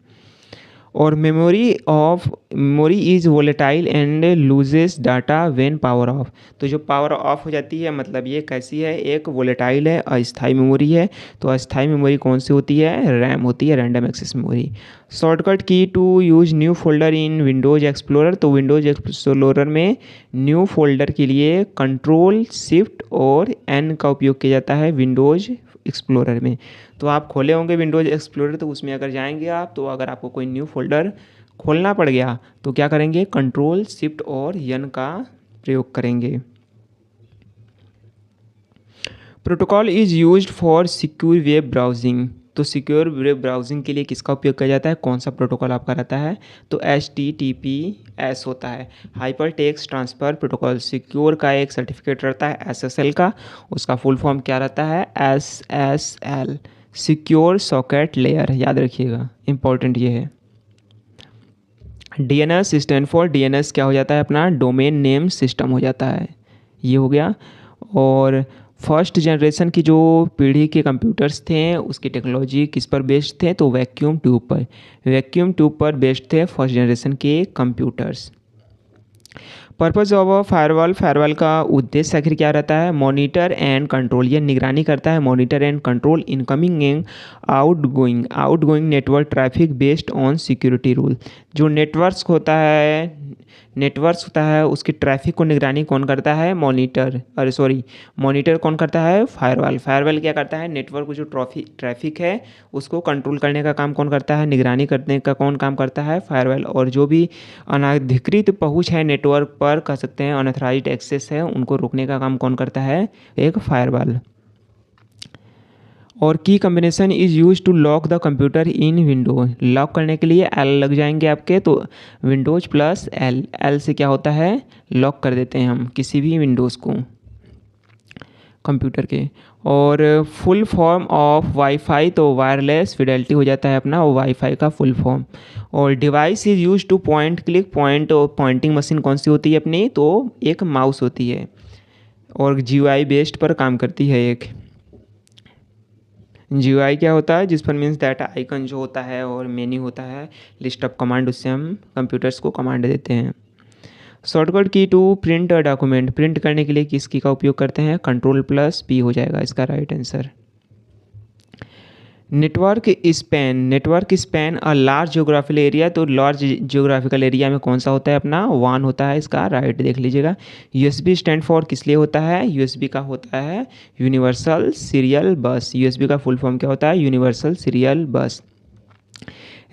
और memory is volatile and loses data when power of. तो जो पावर ऑफ हो जाती है मतलब ये कैसी है? एक वोलेटाइल है, अस्थायी मेमोरी है। तो अस्थायी मेमोरी कौन सी होती है? रैम होती है, random access memory. Shortcut key to use new folder in Windows Explorer. तो विंडोज एक्सप्लोरर में न्यू फोल्डर के लिए कंट्रोल शिफ्ट और N का उपयोग किया जाता है विंडोज एक्सप्लोरर में। तो आप खोले होंगे विंडोज एक्सप्लोरर, तो उसमें अगर जाएंगे आप, तो अगर आपको कोई न्यू फोल्डर खोलना पड़ गया तो क्या करेंगे? कंट्रोल शिफ्ट और N का प्रयोग करेंगे। Protocol is used for secure web browsing. तो सिक्योर वेब ब्राउजिंग के लिए किसका उपयोग किया जाता है? कौन सा प्रोटोकॉल आपका रहता है? तो HTTPS होता है, hyper text transfer protocol. Secure का एक सर्टिफिकेट रहता है SSL का, उसका फुल फॉर्म क्या रहता है? SSL, secure socket layer. याद रखिएगा, इंपॉर्टेंट ये है। DNS स्टैंड फॉर, DNS क्या हो जाता है अपना? डोमेन नेम सिस्टम हो जाता है। ये हो गया। और फर्स्ट जनरेशन की जो पीढ़ी के कंप्यूटर्स थे उसकी टेक्नोलॉजी किस पर बेस्ड थे? तो वैक्यूम ट्यूब पर। वैक्यूम ट्यूब पर बेस्ड थे फर्स्ट जनरेशन के computers. Purpose of a firewall, firewall का उद्देश्य आखिर क्या रहता है? मॉनिटर एंड कंट्रोल, ये निगरानी करता है, monitor and control incoming and outgoing network traffic based on security rule. जो नेटवर्क्स होता है उसकी ट्रैफिक को निगरानी कौन करता है? मॉनिटर कौन करता है? फायरवॉल। फायरवॉल क्या करता है? नेटवर्क को जो ट्रैफिक है उसको कंट्रोल करने का काम कौन करता है? निगरानी करने का कौन काम करता है? फायरवॉल। और जो भी अनाधिकृत पहुंच है नेटवर्क पर, कह सकते हैं अनऑथराइज्ड एक्सेस है, उनको रोकने का काम कौन करता है? एक फायरवॉल। और key combination is use to lock the computer in window. Lock करने के लिए L लग जाएंगे आपके, तो विंडोज प्लस L से क्या होता है? लॉक कर देते हैं हम किसी भी विंडोज़ को कंप्यूटर के। और फुल फॉर्म ऑफ वाईफाई, तो वायरलेस फिडेलिटी हो जाता है अपना वाईफाई का फुल फॉर्म। और device is use two point click point, और पॉइंटिंग मशीन कौन सी होती है अपनी? तो एक माउस होती है और GUI बेस्ड पर काम करती है। एक GUI क्या होता है? जिस पर मीन्स दैट आइकन जो होता है और मेन्यू होता है, लिस्ट ऑफ कमांड, उससे हम कंप्यूटर्स को कमांड देते हैं। Shortcut key to print a document, print करने के लिए किस की का उपयोग करते हैं? कंट्रोल प्लस P हो जाएगा इसका right answer. Network span a large geographical area, तो लार्ज जियोग्राफिकल एरिया में कौन सा होता है अपना? WAN होता है इसका राइट, देख लीजिएगा। USB स्टैंड फॉर किस लिए होता है? USB का होता है यूनिवर्सल सीरियल बस। USB का फुल फॉर्म क्या होता है? यूनिवर्सल सीरियल बस।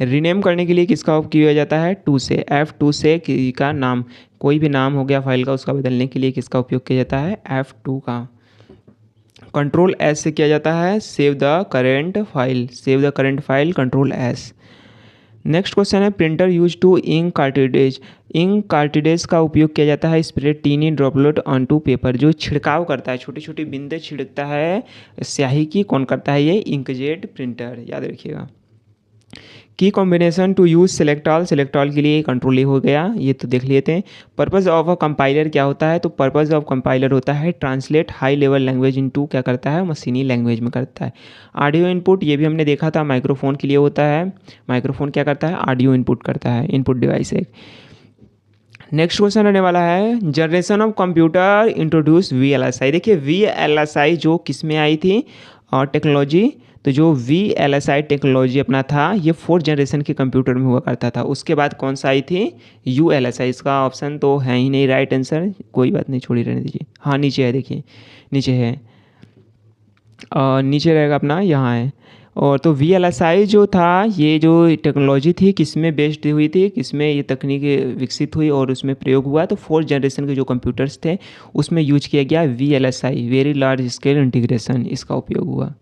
रीनेम करने के लिए किसका उपयोग किया जाता है? टू से, F2 से का नाम, कोई भी नाम हो गया फाइल का, उसका बदलने के लिए किसका उपयोग किया जाता है? F2 का। कंट्रोल S से किया जाता है save the current file, control S। Next question है, printer use to ink cartridge का उपयोग किया जाता है spray tiny droplet on to paper, जो छिड़काव करता है, छोटी छोटी बिंदे छिड़कता है स्याही की, कौन करता है? ये इंकजेट प्रिंटर। याद रखिएगा। Key combination to use select all के लिए कंट्रोल ए हो गया, ये तो देख लेते हैं। पर्पज़ ऑफ अ कंपाइलर क्या होता है? तो पर्पज़ ऑफ कंपाइलर होता है translate high level language into, क्या करता है? मशीनी लैंग्वेज में करता है। ऑडियो इनपुट, ये भी हमने देखा था, माइक्रोफोन के लिए होता है। माइक्रोफोन क्या करता है? ऑडियो इनपुट करता है, इनपुट डिवाइस है। नेक्स्ट क्वेश्चन आने वाला है, generation of computer introduce VLSI। देखिए VLSI जो किस में आई थी? और टेक्नोलॉजी, तो जो VLSI टेक्नोलॉजी अपना था ये 4th जनरेशन के कंप्यूटर में हुआ करता था। उसके बाद कौन सा आई थी? ULSI। इसका ऑप्शन तो है ही नहीं राइट आंसर, कोई बात नहीं, छोड़ी रहने दीजिए। हाँ नीचे है, देखिए नीचे है। नीचे रहेगा अपना, यहाँ है। और तो VLSI जो था, ये जो टेक्नोलॉजी थी किस में बेस्ड हुई थी, किस में ये तकनीक विकसित हुई और उसमें प्रयोग हुआ, तो 4th जनरेशन के जो कंप्यूटर्स थे उसमें यूज किया गया VLSI, very large scale integration, इसका उपयोग हुआ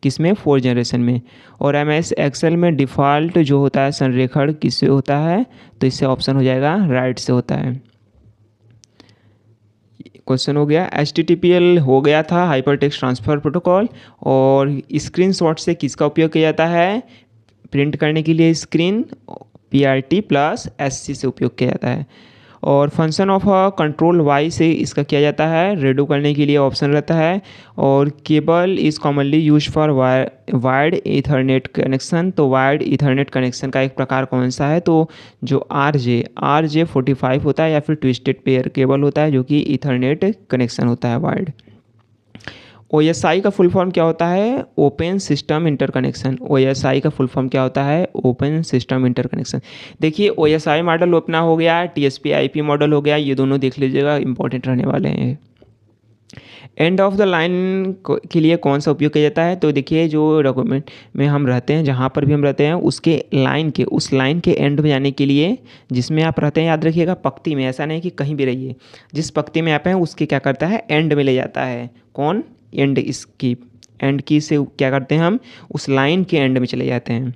किसमें, 4th जनरेशन में। और MS एक्सेल में डिफ़ॉल्ट जो होता है संरेखण किससे होता है, तो इससे ऑप्शन हो जाएगा राइट से होता है। क्वेश्चन हो गया। HTTPL हो गया था, हाइपर टेक्स्ट ट्रांसफ़र प्रोटोकॉल। और स्क्रीनशॉट से किसका उपयोग किया जाता है, प्रिंट करने के लिए स्क्रीन PRT प्लस SC से उपयोग किया जाता है। और फंक्शन ऑफ कंट्रोल Y से इसका किया जाता है, रेडो करने के लिए ऑप्शन रहता है। और cable is commonly use for wired Ethernet connection, तो वायर्ड ईथरनेट कनेक्शन का एक प्रकार कौन सा है, तो जो RJ45 होता है या फिर ट्विस्टेड पेयर केबल होता है जो कि ईथरनेट कनेक्शन होता है वायर्ड। OSI का फुल फॉर्म क्या होता है, ओपन सिस्टम इंटरकनेक्शन। OSI का फुल फॉर्म क्या होता है, ओपन सिस्टम इंटरकनेक्शन। देखिए OSI मॉडल अपना हो गया, TCP/IP मॉडल हो गया, ये दोनों देख लीजिएगा, इंपॉर्टेंट रहने वाले हैं। एंड ऑफ द लाइन के लिए कौन सा उपयोग किया जाता है, तो देखिए जो डॉक्यूमेंट में हम रहते हैं, जहाँ पर भी हम रहते हैं उसके लाइन के, उस लाइन के एंड में जाने के लिए, जिसमें आप रहते हैं याद रखिएगा पंक्ति में, ऐसा नहीं कि कहीं भी रहिए, जिस पंक्ति में आप हैं उसके क्या करता है, एंड में ले जाता है। कौन, एंड इसकी, एंड की से क्या करते हैं हम, उस लाइन के एंड में चले जाते हैं।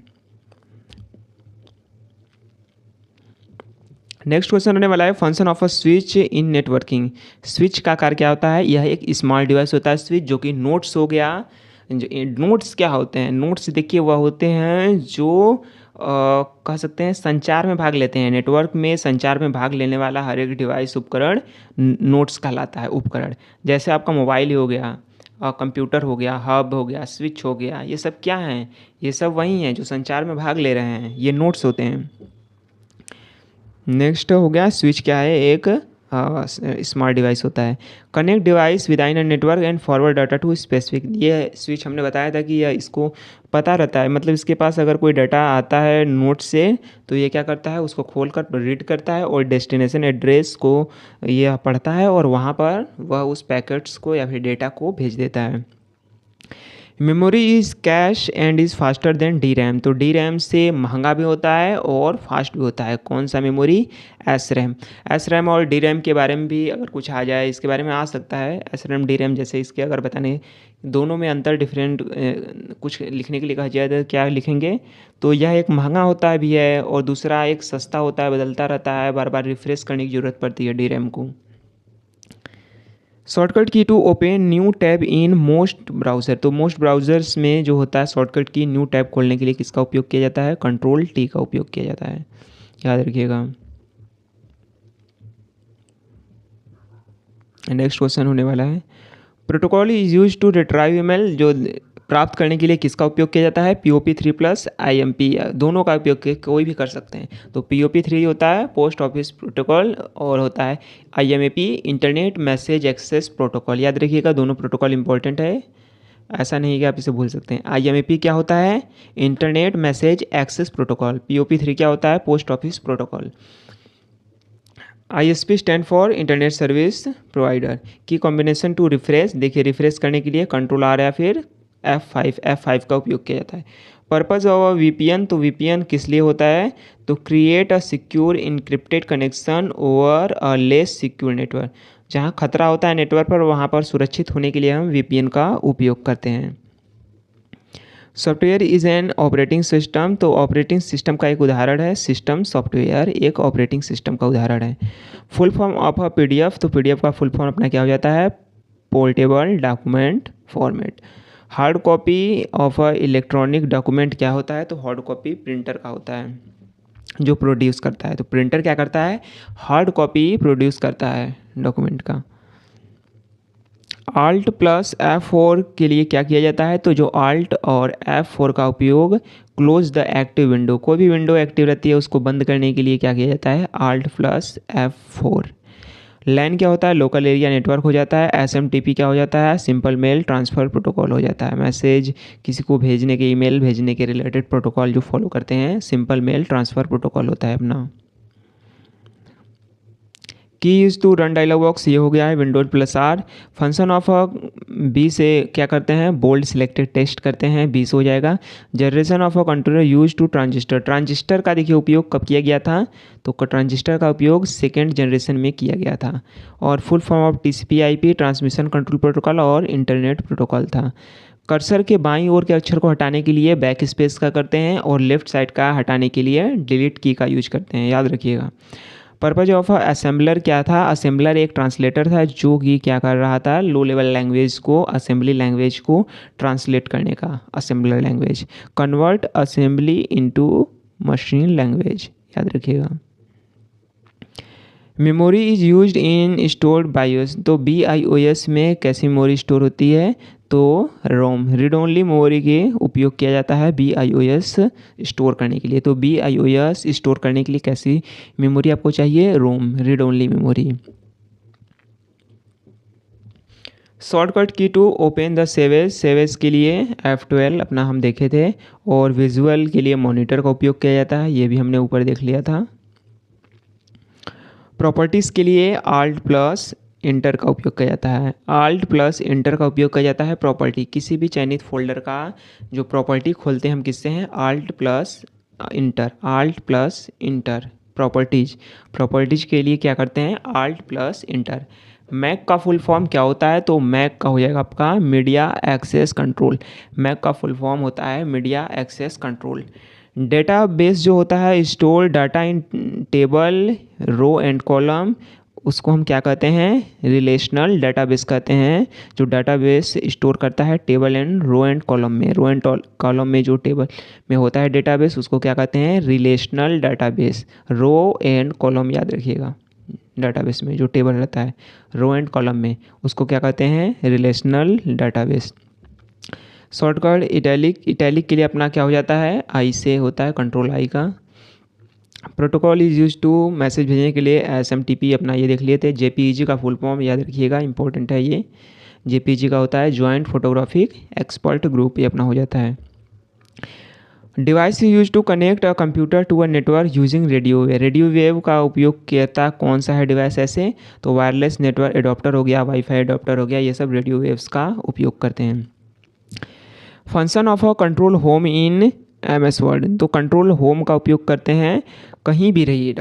नेक्स्ट क्वेश्चन होने वाला है, function of a switch in networking. Switch का कार्य क्या होता है, यह एक स्मॉल डिवाइस होता है स्विच, जो कि नोड्स हो गया। नोड्स क्या होते हैं, नोड्स देखिए वह होते हैं जो कह सकते हैं संचार में भाग लेते हैं, नेटवर्क में संचार में भाग लेने वाला हर एक डिवाइस उपकरण नोड्स कहलाता है, उपकरण। जैसे आपका मोबाइल ही हो गया, कंप्यूटर हो गया, हब हो गया, स्विच हो गया, ये सब क्या हैं, ये सब वही हैं जो संचार में भाग ले रहे हैं, ये नोड्स होते हैं। नेक्स्ट हो गया, स्विच क्या है, एक स्मार्ट डिवाइस होता है। Connect device with in a network and forward data to specific. ये स्विच हमने बताया था कि यह इसको पता रहता है, मतलब इसके पास अगर कोई डाटा आता है नोट से, तो ये क्या करता है, उसको खोल कर रीड करता है और डेस्टिनेशन एड्रेस को ये पढ़ता है और वहाँ पर वह उस पैकेट्स को या फिर डेटा को भेज देता है। Memory is cash and is faster than DRAM। तो DRAM से महंगा भी होता है और फास्ट भी होता है। कौन सा मेमोरी, SRAM। SRAM और DRAM के बारे में भी अगर कुछ आ जाए, इसके बारे में आ सकता है, SRAM DRAM जैसे इसके अगर बताने दोनों में अंतर डिफरेंट कुछ लिखने के लिए कहा जाए तो क्या लिखेंगे, तो यह एक महंगा होता भी है और दूसरा एक सस्ता होता है, बदलता रहता है, बार बार रिफ्रेश करने की ज़रूरत पड़ती है DRAM को। Shortcut key to open new tab in most browser. तो मोस्ट ब्राउज़र्स में जो होता है शॉर्टकट की न्यू टैब खोलने के लिए किसका उपयोग किया जाता है, Ctrl+T का उपयोग किया जाता है, याद रखिएगा। नेक्स्ट क्वेश्चन होने वाला है, protocol is use to retrieve email. जो प्राप्त करने के लिए किसका उपयोग किया जाता है, POP3 प्लस IMP, दोनों का उपयोग कोई भी कर सकते हैं। तो POP3 होता है पोस्ट ऑफिस प्रोटोकॉल और होता है IMAP internet message access protocol. याद रखिएगा दोनों प्रोटोकॉल इंपॉर्टेंट है, ऐसा नहीं कि आप इसे भूल सकते हैं। IMAP क्या होता है, internet message access protocol. POP3 क्या होता है, post office protocol. ISP stand for internet service provider. की कॉम्बिनेशन टू रिफ्रेश, देखिए रिफ्रेश करने के लिए Ctrl+R या फिर F5 का उपयोग किया जाता है। पर्पज़ ऑफ VPN, तो VPN किस लिए होता है, तो create a secure encrypted connection over a less secure network. जहाँ खतरा होता है नेटवर्क पर, वहाँ पर सुरक्षित होने के लिए हम VPN का उपयोग करते हैं। Software is an operating system, तो ऑपरेटिंग सिस्टम का एक उदाहरण है सिस्टम। सॉफ्टवेयर एक ऑपरेटिंग सिस्टम का उदाहरण है। Full form of a PDF, तो PDF का फुल फॉर्म अपना क्या हो जाता है, portable document format. Hard copy of a electronic document क्या होता है, तो हार्ड कॉपी प्रिंटर का होता है जो प्रोड्यूस करता है। तो प्रिंटर क्या करता है, हार्ड कॉपी प्रोड्यूस करता है डॉक्यूमेंट का। Alt प्लस F4 के लिए क्या किया जाता है, तो जो Alt और F4 का उपयोग क्लोज द एक्टिव विंडो, कोई भी विंडो एक्टिव रहती है उसको बंद करने के लिए क्या किया जाता है, Alt प्लस F4। LAN क्या होता है, लोकल एरिया नेटवर्क हो जाता है। SMTP क्या हो जाता है, सिंपल मेल ट्रांसफ़र प्रोटोकॉल हो जाता है। मैसेज किसी को भेजने के, ईमेल भेजने के रिलेटेड प्रोटोकॉल जो फॉलो करते हैं, सिंपल मेल ट्रांसफ़र प्रोटोकॉल होता है अपना। Key use to run dialog box ये हो गया है Windows plus R. Function of B से क्या करते हैं, बोल्ड सिलेक्टेड टेस्ट करते हैं, 20 हो जाएगा। Generation of a controller use to transistor, transistor का देखिए उपयोग कब किया गया था, तो ट्रांजिस्टर का उपयोग सेकेंड जनरेशन में किया गया था। और full form of TCP/IP transmission control protocol और इंटरनेट प्रोटोकॉल था। कर्सर के बाईं ओर के अक्षर को हटाने के लिए बैक स्पेस का करते हैं और लेफ्ट साइड का हटाने के लिए डिलीट की का यूज करते हैं, याद रखिएगा। पर्पज ऑफ असेंबलर क्या था, असेंबलर एक ट्रांसलेटर था जो कि क्या कर रहा था, लो लेवल लैंग्वेज को असेंबली लैंग्वेज को ट्रांसलेट करने का, assembler language. Convert assembly into machine language, याद रखिएगा। Memory is used in stored BIOS, तो BIOS में कैसी मेमोरी स्टोर होती है, तो रोम, रीड ओनली मेमोरी के उपयोग किया जाता है BIOS स्टोर करने के लिए। तो BIOS स्टोर करने के लिए कैसी मेमोरी आपको चाहिए, ROM, read only memory. Shortcut key to open the save as, save as के लिए F12 अपना हम देखे थे। और विजुअल के लिए मॉनिटर का उपयोग किया जाता है, ये भी हमने ऊपर देख लिया था। प्रॉपर्टीज़ के लिए Alt प्लस इंटर का उपयोग किया जाता है, Alt प्लस इंटर का उपयोग किया जाता है प्रॉपर्टी, किसी भी चयनित फोल्डर का जो प्रॉपर्टी खोलते हैं हम किससे हैं, Alt plus enter, Alt plus enter properties, properties के लिए क्या करते हैं, Alt प्लस इंटर। मैक का फुल फॉर्म क्या होता है, तो मैक का हो जाएगा आपका मीडिया एक्सेस कंट्रोल, मैक का फुल फॉर्म होता है मीडिया एक्सेस कंट्रोल। डेटाबेस जो होता है, store data in table, row and column, उसको हम क्या कहते हैं, रिलेशनल डेटाबेस कहते हैं। जो डेटाबेस स्टोर करता है table and row and column में, रो एंड कॉलम में जो टेबल में होता है डेटाबेस उसको क्या कहते हैं, relational database. Row and column याद रखिएगा, डेटाबेस में जो टेबल रहता है रो एंड कॉलम में उसको क्या कहते हैं, relational database. Shortcut italic, italic के लिए अपना क्या हो जाता है, आई से होता है, कंट्रोल आई का। Protocol is use to, message भेजने के लिए SMTP अपना ये देख लिए थे। JPEG का फुल फॉर्म याद रखिएगा, इंपॉर्टेंट है ये। JPEG का होता है जॉइंट फोटोग्राफिक एक्सपर्ट ग्रुप, ये अपना हो जाता है। Device use to connect a computer to a network using radio wave, radio wave का उपयोग किया कौन सा है डिवाइस ऐसे, तो वायरलेस नेटवर्क एडॉप्टर हो गया, वाईफाई एडॉप्टर हो गया, ये सब रेडियो वेव्स का उपयोग करते हैं। Function of a control home in MS word, तो कंट्रोल होम का उपयोग करते हैं कहीं भी रहिए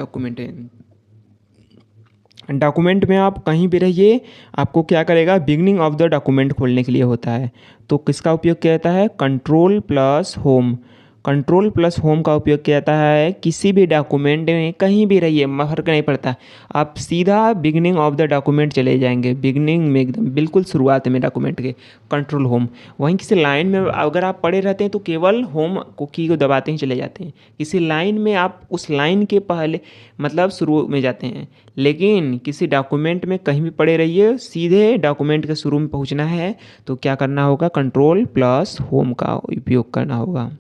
डॉक्यूमेंट में आप कहीं भी रहिए, आपको क्या करेगा, बिगनिंग ऑफ द डॉक्यूमेंट खोलने के लिए होता है, तो किसका उपयोग किया जाता है, control plus home, control plus home का उपयोग किया जाता है किसी भी डॉक्यूमेंट में कहीं भी रहिए, फर्क नहीं पड़ता, आप सीधा बिगनिंग ऑफ द डॉक्यूमेंट चले जाएंगे, बिगनिंग में एकदम बिल्कुल शुरुआत में डॉक्यूमेंट के, कंट्रोल होम। वहीं किसी लाइन में अगर आप पढ़े रहते हैं तो केवल होम को की को दबाते ही चले जाते हैं, किसी लाइन में आप उस लाइन के पहले मतलब शुरू में जाते हैं, लेकिन किसी डॉक्यूमेंट में कहीं भी पढ़े रहिए, सीधे डॉक्यूमेंट के शुरू में पहुंचना है तो क्या करना होगा, कंट्रोल प्लस होम का उपयोग करना होगा।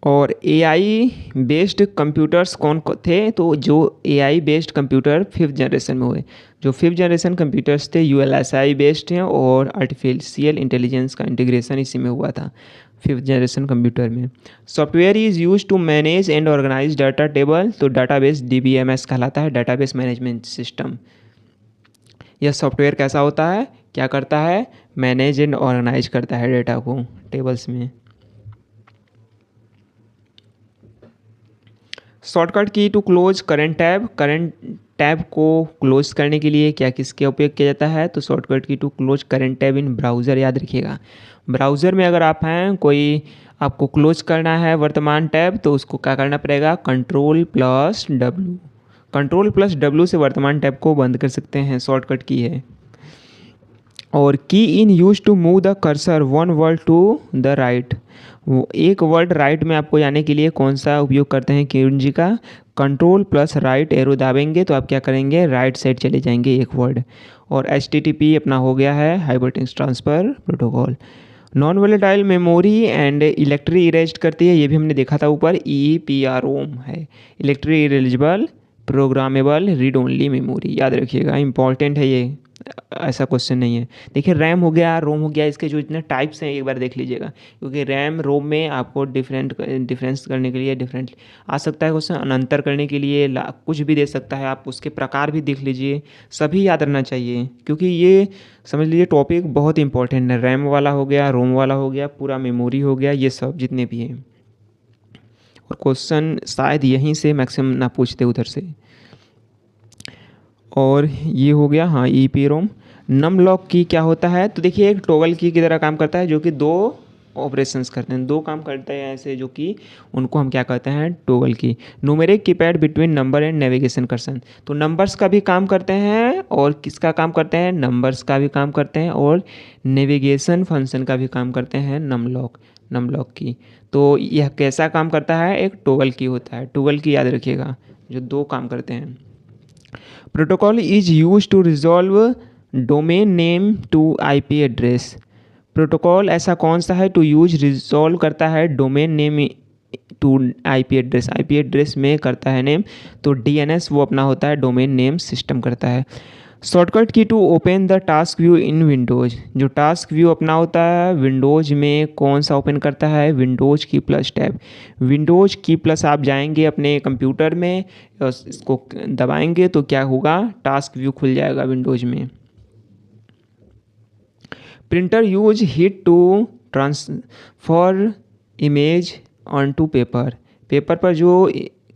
और AI बेस्ड कंप्यूटर्स कौन थे, तो जो AI based computer 5th generation में हुए, जो 5th जनरेशन कंप्यूटर्स थे ULSI बेस्ड हैं और आर्टिफिशियल इंटेलिजेंस का इंटीग्रेशन इसी में हुआ था 5th जनरेशन कंप्यूटर में। Software is use to manage and organise data table, तो डाटाबेस DBMS कहलाता है, डाटाबेस मैनेजमेंट सिस्टम। यह सॉफ्टवेयर कैसा होता है, क्या करता है, मैनेज एंड ऑर्गेनाइज करता है डेटा को टेबल्स में। Shortcut key to close current tab, current tab को क्लोज करने के लिए क्या किसके उपयोग किया जाता है, तो shortcut key to close current tab in browser, याद रखिएगा। ब्राउज़र में अगर आप हैं, कोई आपको क्लोज करना है वर्तमान टैब, तो उसको क्या करना पड़ेगा, control plus W, control plus W से वर्तमान टैब को बंद कर सकते हैं, शॉर्टकट की है। और key in use to move the cursor one word to the right, वो एक वर्ड राइट में आपको जाने के लिए कौन सा उपयोग करते हैं की का, कंट्रोल प्लस राइट एरो दाबेंगे तो आप क्या करेंगे, राइट साइड चले जाएंगे एक वर्ड। और HTTP अपना हो गया है hypertext transfer protocol. Non volatile memory and electric erase करती है, ये भी हमने देखा था ऊपर, EEPROM है, electric erasable programmable read only memory, याद रखिएगा, इंपॉर्टेंट है ये ऐसा क्वेश्चन नहीं है। देखिए रैम हो गया, रोम हो गया, इसके जो इतने टाइप्स हैं एक बार देख लीजिएगा, क्योंकि रैम रोम में आपको डिफरेंस करने के लिए डिफरेंट आ सकता है क्वेश्चन, अंतर करने के लिए कुछ भी दे सकता है, आप उसके प्रकार भी देख लीजिए, सभी याद रहना चाहिए, क्योंकि ये समझ लीजिए टॉपिक बहुत इंपॉर्टेंट है। रैम वाला हो गया, रोम वाला हो गया, पूरा मेमोरी हो गया, ये सब जितने भी हैं, और क्वेश्चन शायद यहीं से मैक्सिमम ना पूछते उधर से। और ये हो गया हाँ E P ROM. Num lock की क्या होता है, तो देखिए एक टॉगल की तरह काम करता है, जो कि दो ऑपरेशंस करते हैं, दो काम करते हैं ऐसे, जो कि उनको हम क्या कहते हैं, toggle key. Numeric keypad between number and navigation cursor, तो नंबर्स का भी काम करते हैं, और किसका काम करते हैं, नंबर्स का भी काम करते हैं, और नेविगेशन फंक्शन का भी काम करते हैं नम लॉक की। तो यह कैसा काम करता है, एक टॉगल की होता है, टॉगल की याद रखिएगा, जो दो काम करते हैं। Protocol is use to resolve domain name to IP address, protocol ऐसा कौन सा है टू यूज रिजॉल्व करता है domain name to IP address में करता है नेम, तो डीएनएस वो अपना होता है, डोमेन नेम सिस्टम करता है। Shortcut key to open the task view in Windows, जो टास्क व्यू अपना होता है विंडोज़ में कौन सा ओपन करता है, विंडोज़ की प्लस टैब। विंडोज़ की प्लस आप जाएंगे अपने कंप्यूटर में, इसको दबाएंगे तो क्या होगा, टास्क व्यू खुल जाएगा विंडोज़ में। Printer use heat to transfer image on to paper, paper पर जो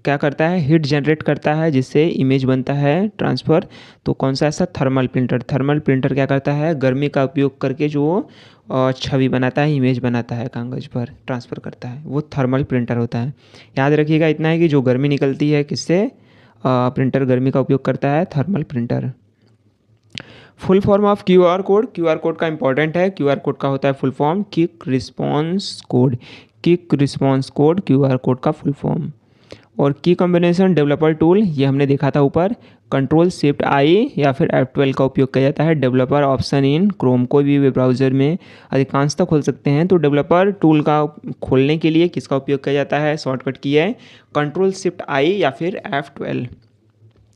क्या करता है, हीट जनरेट करता है, जिससे इमेज बनता है ट्रांसफ़र, तो कौन सा ऐसा, थर्मल प्रिंटर क्या करता है, गर्मी का उपयोग करके जो छवि बनाता है, इमेज बनाता है, कागज़ पर ट्रांसफ़र करता है, वो थर्मल प्रिंटर होता है। याद रखिएगा इतना है कि जो गर्मी निकलती है किससे, प्रिंटर गर्मी का उपयोग करता है, thermal printer. Full form of QR code का इंपॉर्टेंट है, क्यूआर कोड का होता है full form quick response code, QR code का फुल फॉर्म। और की कॉम्बिनेशन डेवलपर टूल, ये हमने देखा था ऊपर, कंट्रोल शिफ्ट आई या फिर F12 का उपयोग किया जाता है। डेवलपर ऑप्शन इन क्रोम, कोई भी वेब ब्राउज़र में अधिकांशतः खोल सकते हैं, तो डेवलपर टूल का खोलने के लिए किसका उपयोग किया जाता है, शॉर्टकट की है कंट्रोल शिफ्ट आई या फिर F12।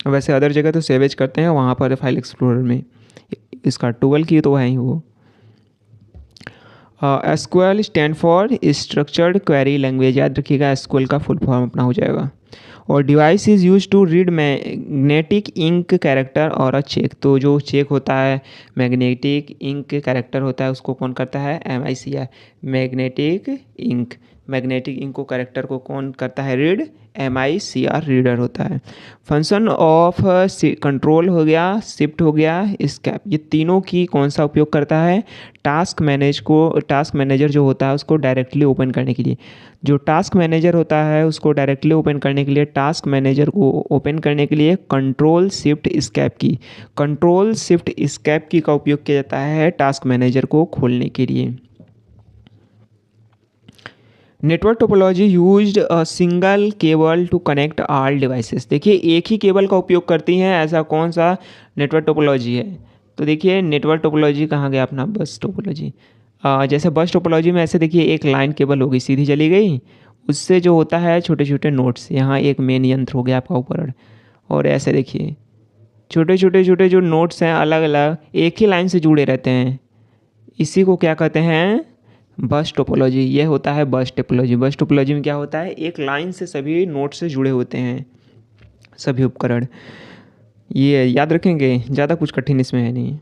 वैसे अदर जगह तो सेवेज करते हैं, वहाँ पर फाइल एक्सप्लोरर में, इसका टूल की तो है ही वो। SQL stand for structured query language, याद रखिएगा एसक्यूएल का फुल फॉर्म अपना हो जाएगा। और device is use to read magnetic ink character और अ चेक, तो जो चेक होता है मैग्नेटिक इंक कैरेक्टर होता है, उसको कौन करता है, MICR, मैग्नेटिक इंक को कैरेक्टर को कौन करता है, रीड, MICR रीडर होता है। फंक्शन ऑफ कंट्रोल हो गया, शिफ्ट हो गया, स्कैप, ये तीनों की कौन सा उपयोग करता है, टास्क मैनेजर जो होता है उसको डायरेक्टली ओपन करने के लिए, जो टास्क मैनेजर होता है उसको डायरेक्टली ओपन करने के लिए, टास्क मैनेजर को ओपन करने के लिए कंट्रोल शिफ्ट स्कैप की का उपयोग किया जाता है टास्क मैनेजर को खोलने के लिए। Network topology used a single cable to connect all devices, देखिए एक ही केबल का उपयोग करती हैं, ऐसा कौन सा नेटवर्क टोपोलॉजी है, तो देखिए नेटवर्क टोपोलॉजी कहाँ गया अपना, बस टोपोलॉजी। जैसे बस टोपोलॉजी में ऐसे देखिए एक लाइन केबल होगी सीधी चली गई, उससे जो होता है छोटे छोटे नोड्स, यहाँ एक मेन यंत्र हो गया आपका ऊपर, और ऐसे देखिए छोटे छोटे जो नोड्स हैं अलग अलग एक ही लाइन से जुड़े रहते हैं, इसी को क्या कहते हैं, बस टोपोलॉजी। ये होता है बस टोपोलॉजी में क्या होता है, एक लाइन से सभी नोड से जुड़े होते हैं सभी उपकरण, ये याद रखेंगे, ज़्यादा कुछ कठिन इसमें है नहीं।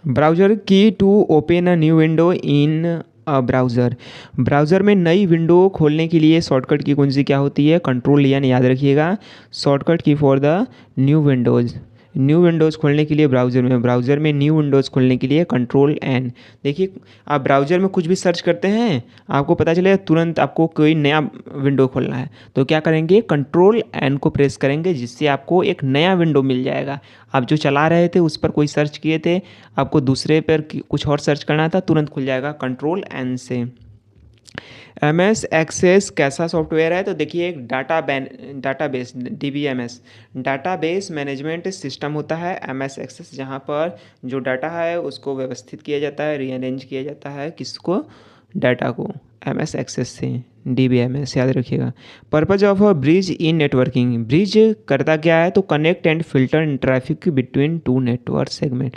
Browser key to open a new window in a browser में नई विंडो खोलने के लिए शॉर्टकट की कुंजी क्या होती है, कंट्रोल एन, याद रखिएगा शॉर्टकट की फॉर द न्यू विंडोज़ खोलने के लिए ब्राउज़र में न्यू विंडोज़ खोलने के लिए कंट्रोल एन। देखिए आप ब्राउज़र में कुछ भी सर्च करते हैं, आपको पता चले तुरंत आपको कोई नया विंडो खोलना है, तो क्या करेंगे, कंट्रोल एन को प्रेस करेंगे, जिससे आपको एक नया विंडो मिल जाएगा। आप जो चला रहे थे उस पर कोई सर्च किए थे, आपको दूसरे पर कुछ और सर्च करना था, तुरंत खुल जाएगा कंट्रोल एन से। MS एक्सेस कैसा सॉफ्टवेयर है, तो देखिए एक database DBMS database management system होता है MS एक्सेस, जहाँ पर जो डाटा है उसको व्यवस्थित किया जाता है, रीअरेंज किया जाता है, किसको, डाटा को, MS एक्सेस से, DBMS याद रखिएगा। Purpose of a bridge in networking, bridge करता क्या है तो connect and filter traffic between two network segment.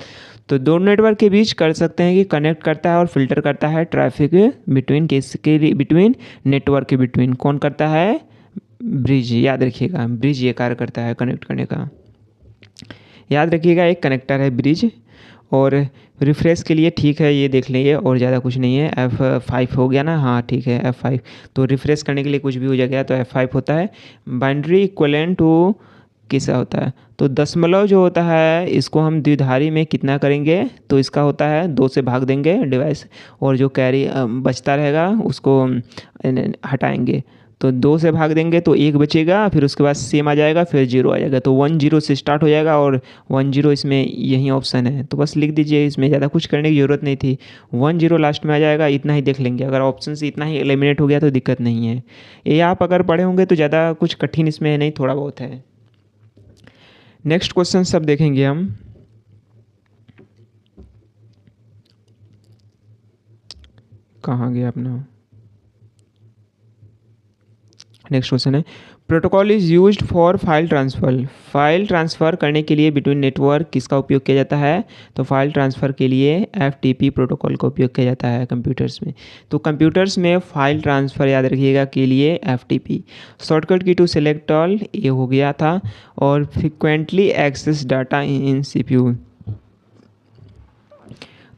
तो दो नेटवर्क के बीच कर सकते हैं कि कनेक्ट करता है और फिल्टर करता है ट्रैफिक बिटवीन, किसके लिए, बिटवीन नेटवर्क के बिटवीन कौन करता है, ब्रिज। याद रखिएगा ब्रिज ये कार्य करता है कनेक्ट करने का। याद रखिएगा एक कनेक्टर है ब्रिज। और रिफ्रेश के लिए ठीक है ये देख लीजिए और ज़्यादा कुछ नहीं है। F5 हो गया ना, हाँ ठीक है F5। तो रिफ्रेश करने के लिए कुछ भी हो जाएगा तो F5 होता है। बाइनरी इक्वलेंट टू किसा होता है तो दशमलव जो होता है इसको हम द्विधारी में कितना करेंगे तो इसका होता है 2 से भाग देंगे डिवाइस, और जो कैरी बचता रहेगा उसको हटाएंगे। तो 2 से भाग देंगे तो 1 बचेगा, फिर उसके बाद सेम आ जाएगा, फिर 0 आ जाएगा। तो 1 0 से स्टार्ट हो जाएगा और 1 0 इसमें यही ऑप्शन है। तो बस लिख दीजिए, इसमें ज़्यादा कुछ करने की ज़रूरत नहीं थी। 1 0 लास्ट में आ जाएगा, इतना ही देख लेंगे। अगर ऑप्शन से इतना ही एलिमिनेट हो गया तो दिक्कत नहीं है। ये आप अगर पढ़े होंगे तो ज़्यादा कुछ कठिन इसमें नहीं, थोड़ा बहुत है। नेक्स्ट क्वेश्चन सब देखेंगे हम। कहाँ गया अपना, नेक्स्ट क्वेश्चन है protocol is used for file transfer. File transfer करने के लिए बिटवीन नेटवर्क किसका उपयोग किया जाता है तो फाइल ट्रांसफ़र के लिए FTP प्रोटोकॉल का उपयोग किया जाता है कंप्यूटर्स में। तो कंप्यूटर्स में फाइल ट्रांसफ़र याद रखिएगा के लिए FTP। Shortcut key to select all ये हो गया था। और frequently access data in CPU।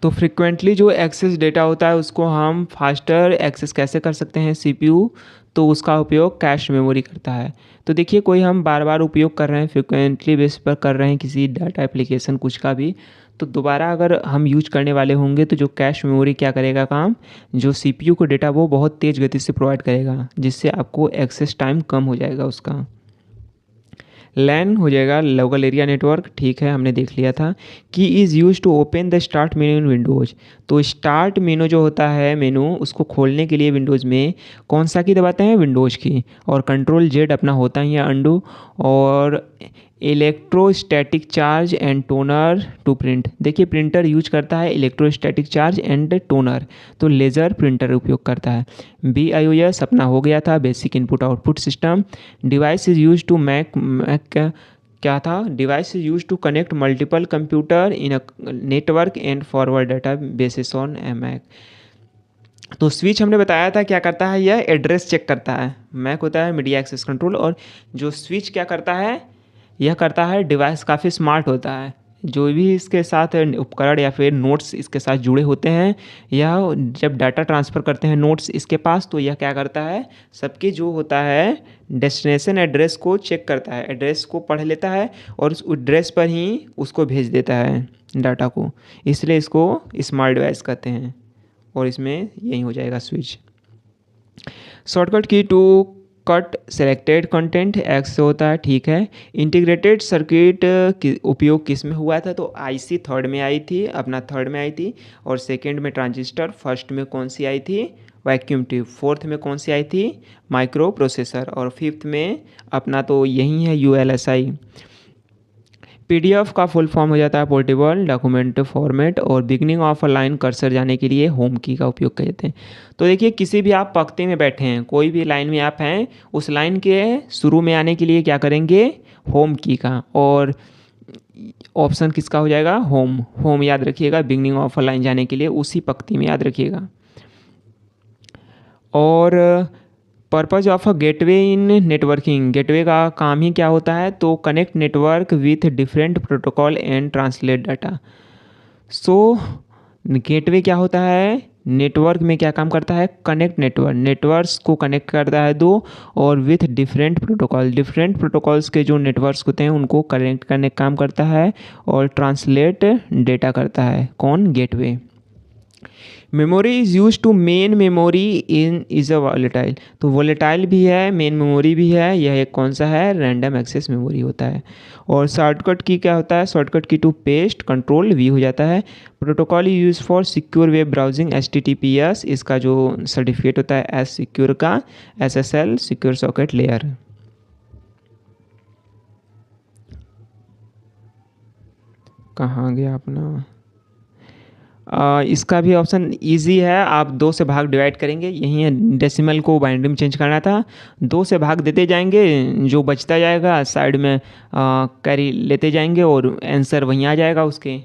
तो फ्रिक्वेंटली जो एक्सेस डेटा होता है उसको हम फास्टर एक्सेस कैसे कर सकते हैं CPU, तो उसका उपयोग कैश मेमोरी करता है। तो देखिए कोई हम बार बार उपयोग कर रहे हैं, फ्रिक्वेंटली बेस पर कर रहे हैं किसी डाटा एप्लीकेशन कुछ का भी, तो दोबारा अगर हम यूज करने वाले होंगे तो जो कैश मेमोरी क्या करेगा काम, जो CPU को डेटा वो बहुत तेज़ गति से प्रोवाइड करेगा, जिससे आपको एक्सेस टाइम कम हो जाएगा उसका। लैन हो जाएगा लोकल एरिया नेटवर्क, ठीक है हमने देख लिया था। Key is use to open the start menu in Windows. तो स्टार्ट मेनू जो होता है मेनू, उसको खोलने के लिए विंडोज़ में कौन सा की दबाते हैं, विंडोज़ की। और Ctrl Z अपना होता ही है अंडू। और electrostatic charge and toner to print. देखिए प्रिंटर यूज करता है इलेक्ट्रोस्टैटिक चार्ज एंड टोनर, तो लेज़र प्रिंटर उपयोग करता है। BIOS अपना हो गया था basic input output system. Device is use to MAC क्या था, device is use to connect multiple computer in a network and forward data basis on MAC. तो स्विच हमने बताया था क्या करता है, यह एड्रेस चेक करता है। मैक होता है मीडिया एक्सेस कंट्रोल, और जो स्विच क्या करता है, यह करता है, डिवाइस काफ़ी स्मार्ट होता है। जो भी इसके साथ उपकरण या फिर नोट्स इसके साथ जुड़े होते हैं, यह जब डाटा ट्रांसफ़र करते हैं नोट्स इसके पास, तो यह क्या करता है, सबके जो होता है डेस्टिनेशन एड्रेस को चेक करता है, एड्रेस को पढ़ लेता है और उस एड्रेस पर ही उसको भेज देता है डाटा को। इसलिए इसको स्मार्ट डिवाइस कहते हैं। और इसमें यही हो जाएगा switch. Shortcut key to cut selected content X होता है, ठीक है। इंटीग्रेटेड सर्किट उपयोग किस में हुआ था, तो IC थर्ड में आई थी, अपना थर्ड में आई थी। और सेकंड में ट्रांजिस्टर, फर्स्ट में कौन सी आई थी, वैक्यूम ट्यूब। फोर्थ में कौन सी आई थी, माइक्रो प्रोसेसर। और फिफ्थ में अपना तो यही है ULSI। PDF का फुल फॉर्म हो जाता है पोर्टेबल डॉक्यूमेंट फॉर्मेट। और beginning of a line cursor जाने के लिए होम की का उपयोग करते हैं। तो देखिए किसी भी आप पंक्ति में बैठे हैं, कोई भी लाइन में आप हैं, उस लाइन के शुरू में आने के लिए क्या करेंगे, होम की का। और ऑप्शन किसका हो जाएगा, होम। होम याद रखिएगा बिगनिंग ऑफ अ लाइन जाने के लिए उसी पंक्ति में याद रखिएगा। और purpose of a gateway in networking, gateway का काम ही क्या होता है, तो connect network with different protocol and translate data. So gateway क्या होता है, नेटवर्क में क्या काम करता है, कनेक्ट नेटवर्क, नेटवर्क्स को कनेक्ट करता है दो, और with different protocol, different protocols के जो नेटवर्क्स होते हैं उनको कनेक्ट करने का काम करता है। और ट्रांसलेट डेटा करता है कौन, gateway. Memory is use to main memory in is a volatile. तो वॉलेटाइल भी है, मेन मेमोरी भी है, यह एक कौन सा है, रैंडम एक्सेस मेमोरी होता है। और शॉर्टकट की क्या होता है, shortcut key to pest control V हो जाता है। Protocol use for secure web browsing HTTPS, इसका जो सर्टिफिकेट होता है एस सिक्योर का, SSL सिक्योर सॉकेट लेयर। कहाँ गया अपना, इसका भी ऑप्शन इजी है, आप 2 से भाग डिवाइड करेंगे, यही है, डेसिमल को बाइनरी में चेंज करना था, 2 से भाग देते जाएंगे, जो बचता जाएगा साइड में कैरी लेते जाएंगे और आंसर वहीं आ जाएगा उसके,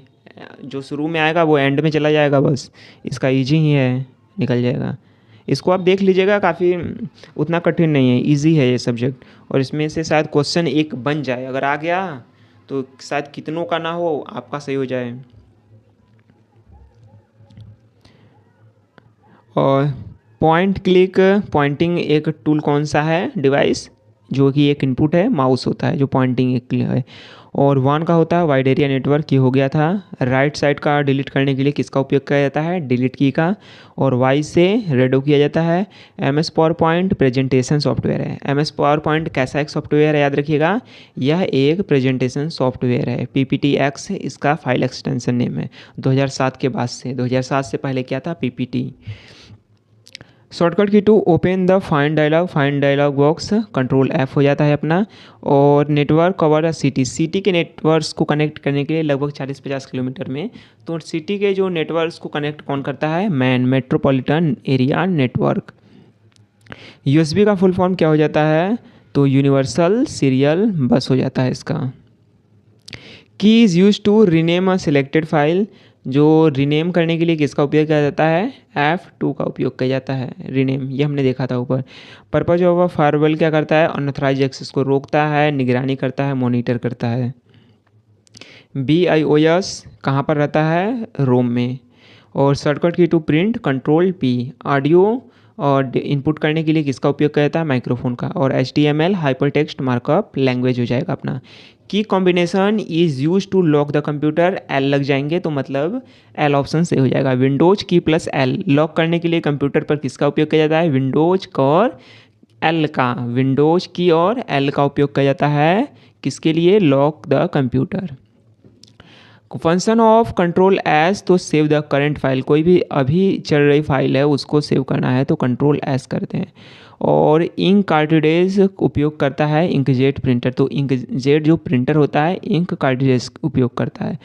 जो शुरू में आएगा वो एंड में चला जाएगा, बस इसका इजी ही है, निकल जाएगा। इसको आप देख लीजिएगा, काफ़ी उतना कठिन नहीं है, इजी है ये सब्जेक्ट, और इसमें से शायद क्वेश्चन एक बन जाए, अगर आ गया तो शायद कितनों का ना हो आपका सही हो जाए। और पॉइंट क्लिक पॉइंटिंग एक टूल कौन सा है, डिवाइस, जो कि एक इनपुट है, माउस होता है जो पॉइंटिंग एक है। और वन का होता है वाइड एरिया नेटवर्क, ये हो गया था। राइट साइड का डिलीट करने के लिए किसका उपयोग किया जाता है, डिलीट की का। और वाई से रेडो किया जाता है। M S PowerPoint presentation software है। एम एस पावर पॉइंट कैसा एक सॉफ्टवेयर है, याद रखिएगा, यह एक प्रेजेंटेशन सॉफ्टवेयर है। PPTX इसका फाइल एक्सटेंशन नेम है, 2007 के बाद से, 2007 से पहले क्या था, PPT। Shortcut key to open the find dialog box, control F हो जाता है अपना। और नेटवर्क कवर सिटी के नेटवर्क्स को कनेक्ट करने के लिए लगभग 40-50 किलोमीटर में, तो सिटी के जो नेटवर्क्स को कनेक्ट कौन करता है, मेट्रोपॉलिटन एरिया नेटवर्क। USB का फुल फॉर्म क्या हो जाता है, तो यूनिवर्सल सीरियल बस हो जाता है इसका। Key is use to rename a selected file, जो रीनेम करने के लिए किसका उपयोग किया जाता है, F2 का उपयोग किया जाता है, रीनेम, ये हमने देखा था ऊपर। पर्पज ऑफ अ फायरवॉल क्या करता है, अनऑथराइज्ड एक्सेस को रोकता है, निगरानी करता है, मॉनिटर करता है। BIOS कहाँ पर रहता है, रोम में। और shortcut key to print, control P। Audio और इनपुट करने के लिए किसका उपयोग किया जाता है, माइक्रोफोन का। और HTML hyper text markup language हो जाएगा अपना। Key combination is use to lock the computer, L लग जाएंगे तो मतलब L ऑप्शन से हो जाएगा। विंडोज की प्लस L, लॉक करने के लिए कंप्यूटर पर किसका उपयोग किया जाता है, विंडोज और L का, विंडोज की और L का उपयोग किया जाता है किसके लिए, lock the computer. Function of control S, तो सेव द करंट फाइल, कोई भी अभी चल रही फाइल है उसको सेव करना है तो कंट्रोल S करते हैं। और इंक कार्ट्रिडेज उपयोग करता है इंकजेट प्रिंटर, तो इंकजेट जो प्रिंटर होता है इंक कार्ट्रिडेज उपयोग करता है।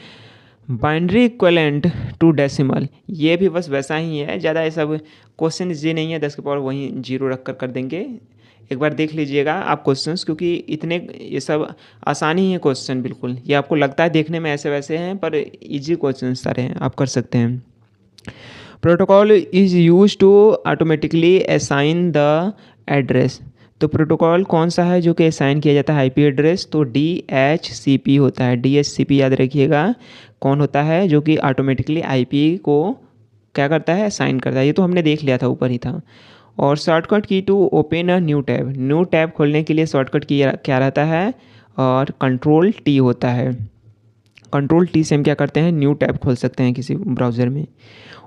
बाइनरी इक्वलेंट टू डेसिमल, ये भी बस वैसा ही है, ज़्यादा ये सब क्वेश्चन ये नहीं है 10 के पावर वहीं 0 रख कर देंगे। एक बार देख लीजिएगा आप क्वेश्चंस, क्योंकि इतने ये सब आसानी है क्वेश्चन बिल्कुल, ये आपको लगता है देखने में ऐसे वैसे हैं पर इजी क्वेश्चन सारे हैं, आप कर सकते हैं। Protocol is use to automatically assign the address, तो प्रोटोकॉल कौन सा है जो कि असाइन किया जाता है IP एड्रेस, तो DHCP होता है। DHCP याद रखिएगा कौन होता है, जो कि ऑटोमेटिकली IP को क्या करता है, असाइन करता है, ये तो हमने देख लिया था, ऊपर ही था। और shortcut key to open a new tab खोलने के लिए शॉर्टकट की क्या रहता है, और कंट्रोल T होता है। कंट्रोल T से हम क्या करते हैं, न्यू टैब खोल सकते हैं किसी ब्राउज़र में।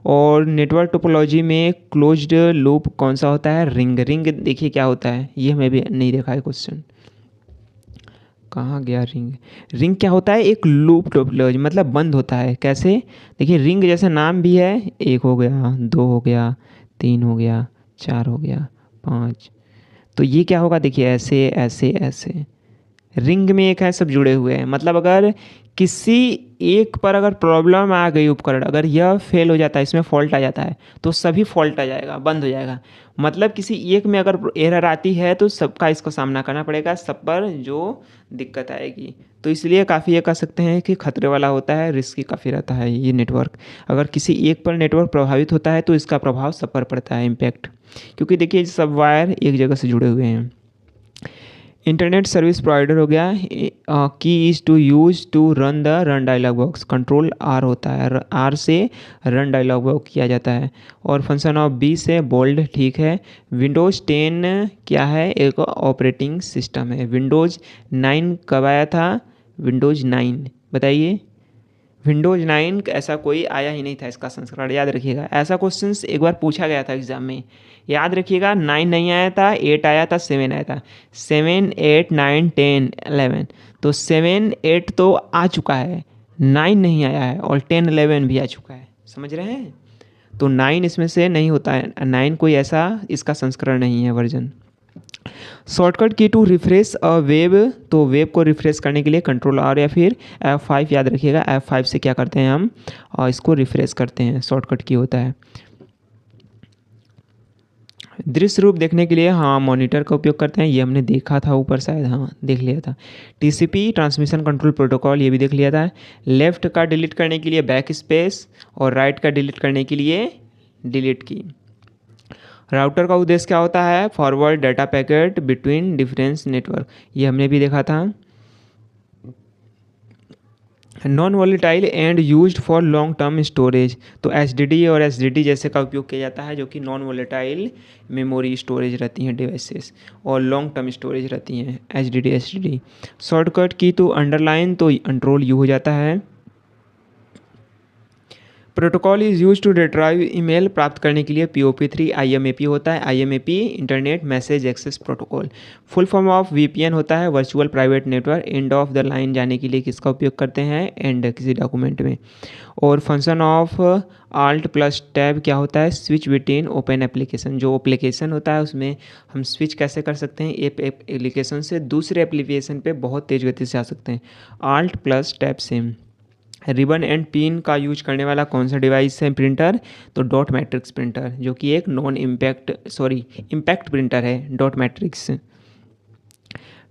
और नेटवर्क टोपोलॉजी में क्लोज्ड लूप कौन सा होता है, रिंग। रिंग देखिए क्या होता है, ये हमें भी नहीं देखा है क्वेश्चन, कहाँ गया रिंग। रिंग क्या होता है, एक लूप टोपोलॉजी, मतलब बंद होता है, कैसे, देखिए रिंग जैसे नाम भी है, 1 हो गया, 2 हो गया, 3 हो गया, 4 हो गया, 5, तो ये क्या होगा, देखिए ऐसे ऐसे ऐसे, रिंग में एक है, सब जुड़े हुए हैं, मतलब अगर किसी एक पर अगर प्रॉब्लम आ गई, उपकरण अगर यह फेल हो जाता है, इसमें फॉल्ट आ जाता है, तो सभी फॉल्ट आ जाएगा, बंद हो जाएगा। मतलब किसी एक में अगर एरर आती है तो सबका इसको सामना करना पड़ेगा, सब पर जो दिक्कत आएगी, तो इसलिए काफ़ी ये कह सकते हैं कि खतरे वाला होता है, रिस्की काफ़ी रहता है ये नेटवर्क। अगर किसी एक पर नेटवर्क प्रभावित होता है तो इसका प्रभाव सब पर पड़ता है, इम्पैक्ट, क्योंकि देखिए सब वायर एक जगह से जुड़े हुए हैं। इंटरनेट सर्विस प्रोवाइडर हो गया। Key is to use to run dialog box, control R होता है, R से रन डायलॉग बॉक्स किया जाता है। और फंक्शन ऑफ B से बोल्ड, ठीक है। विंडोज़ 10 क्या है, एक ऑपरेटिंग सिस्टम है। विंडोज़ 9 कब आया था, विंडोज़ 9 बताइए, विंडोज़ 9 ऐसा कोई आया ही नहीं था इसका संस्करण, याद रखिएगा, ऐसा क्वेश्चन एक बार पूछा गया था एग्जाम में, याद रखिएगा। 9 नहीं आया था, 8 आया था, 7 आया था, 7, 8, 9, 10, 11, तो 7, 8 तो आ चुका है, 9 नहीं आया है, और 10, 11 भी आ चुका है, समझ रहे हैं। तो 9 इसमें से नहीं होता है, 9 कोई ऐसा इसका संस्करण नहीं है, version. Shortcut key to refresh a web, तो वेब को रिफ्रेश करने के लिए कंट्रोल आर या फिर F5 याद रखिएगा। F5 से क्या करते हैं हम, और इसको रिफ्रेश करते हैं, शॉर्टकट की होता है। दृश्य रूप देखने के लिए हाँ मॉनिटर का उपयोग करते हैं, ये हमने देखा था ऊपर शायद, हाँ देख लिया था। टीसीपी ट्रांसमिशन कंट्रोल प्रोटोकॉल, ये भी देख लिया था। लेफ़्ट का डिलीट करने के लिए बैक स्पेस, और राइट का डिलीट करने के लिए डिलीट की। राउटर का उद्देश्य क्या होता है, forward data packet between difference network, ये हमने भी देखा था। Non volatile and used for long term storage, तो एचडीडी और एसडीडी जैसे का उपयोग किया जाता है, जो कि नॉन वॉलेटाइल मेमोरी स्टोरेज रहती हैं डिवाइसेस, और लॉन्ग टर्म स्टोरेज रहती हैं एचडीडी एसडीडी। शॉर्टकट की तो अंडरलाइन, तो कंट्रोल यू हो जाता है। Protocol is use to retrieve email, प्राप्त करने के लिए POP3 IMAP होता है। IMAP internet message access protocol. Full form of VPN होता है, virtual private network. End of the line जाने के लिए किसका उपयोग करते हैं, एंड किसी डॉक्यूमेंट में। और function of alt plus tab क्या होता है, स्विच बिटवीन ओपन एप्लीकेशन, जो एप्लीकेशन होता है उसमें हम स्विच कैसे कर सकते हैं, एक एप्लीकेशन से दूसरे एप्लीकेशन पे बहुत तेज़ गति से आ सकते हैं, आल्ट प्लस टैब से। रिबन एंड पिन का यूज करने वाला कौन सा डिवाइस है, प्रिंटर, तो डॉट मैट्रिक्स प्रिंटर, जो कि एक नॉन इम्पैक्ट प्रिंटर है, dot matrix.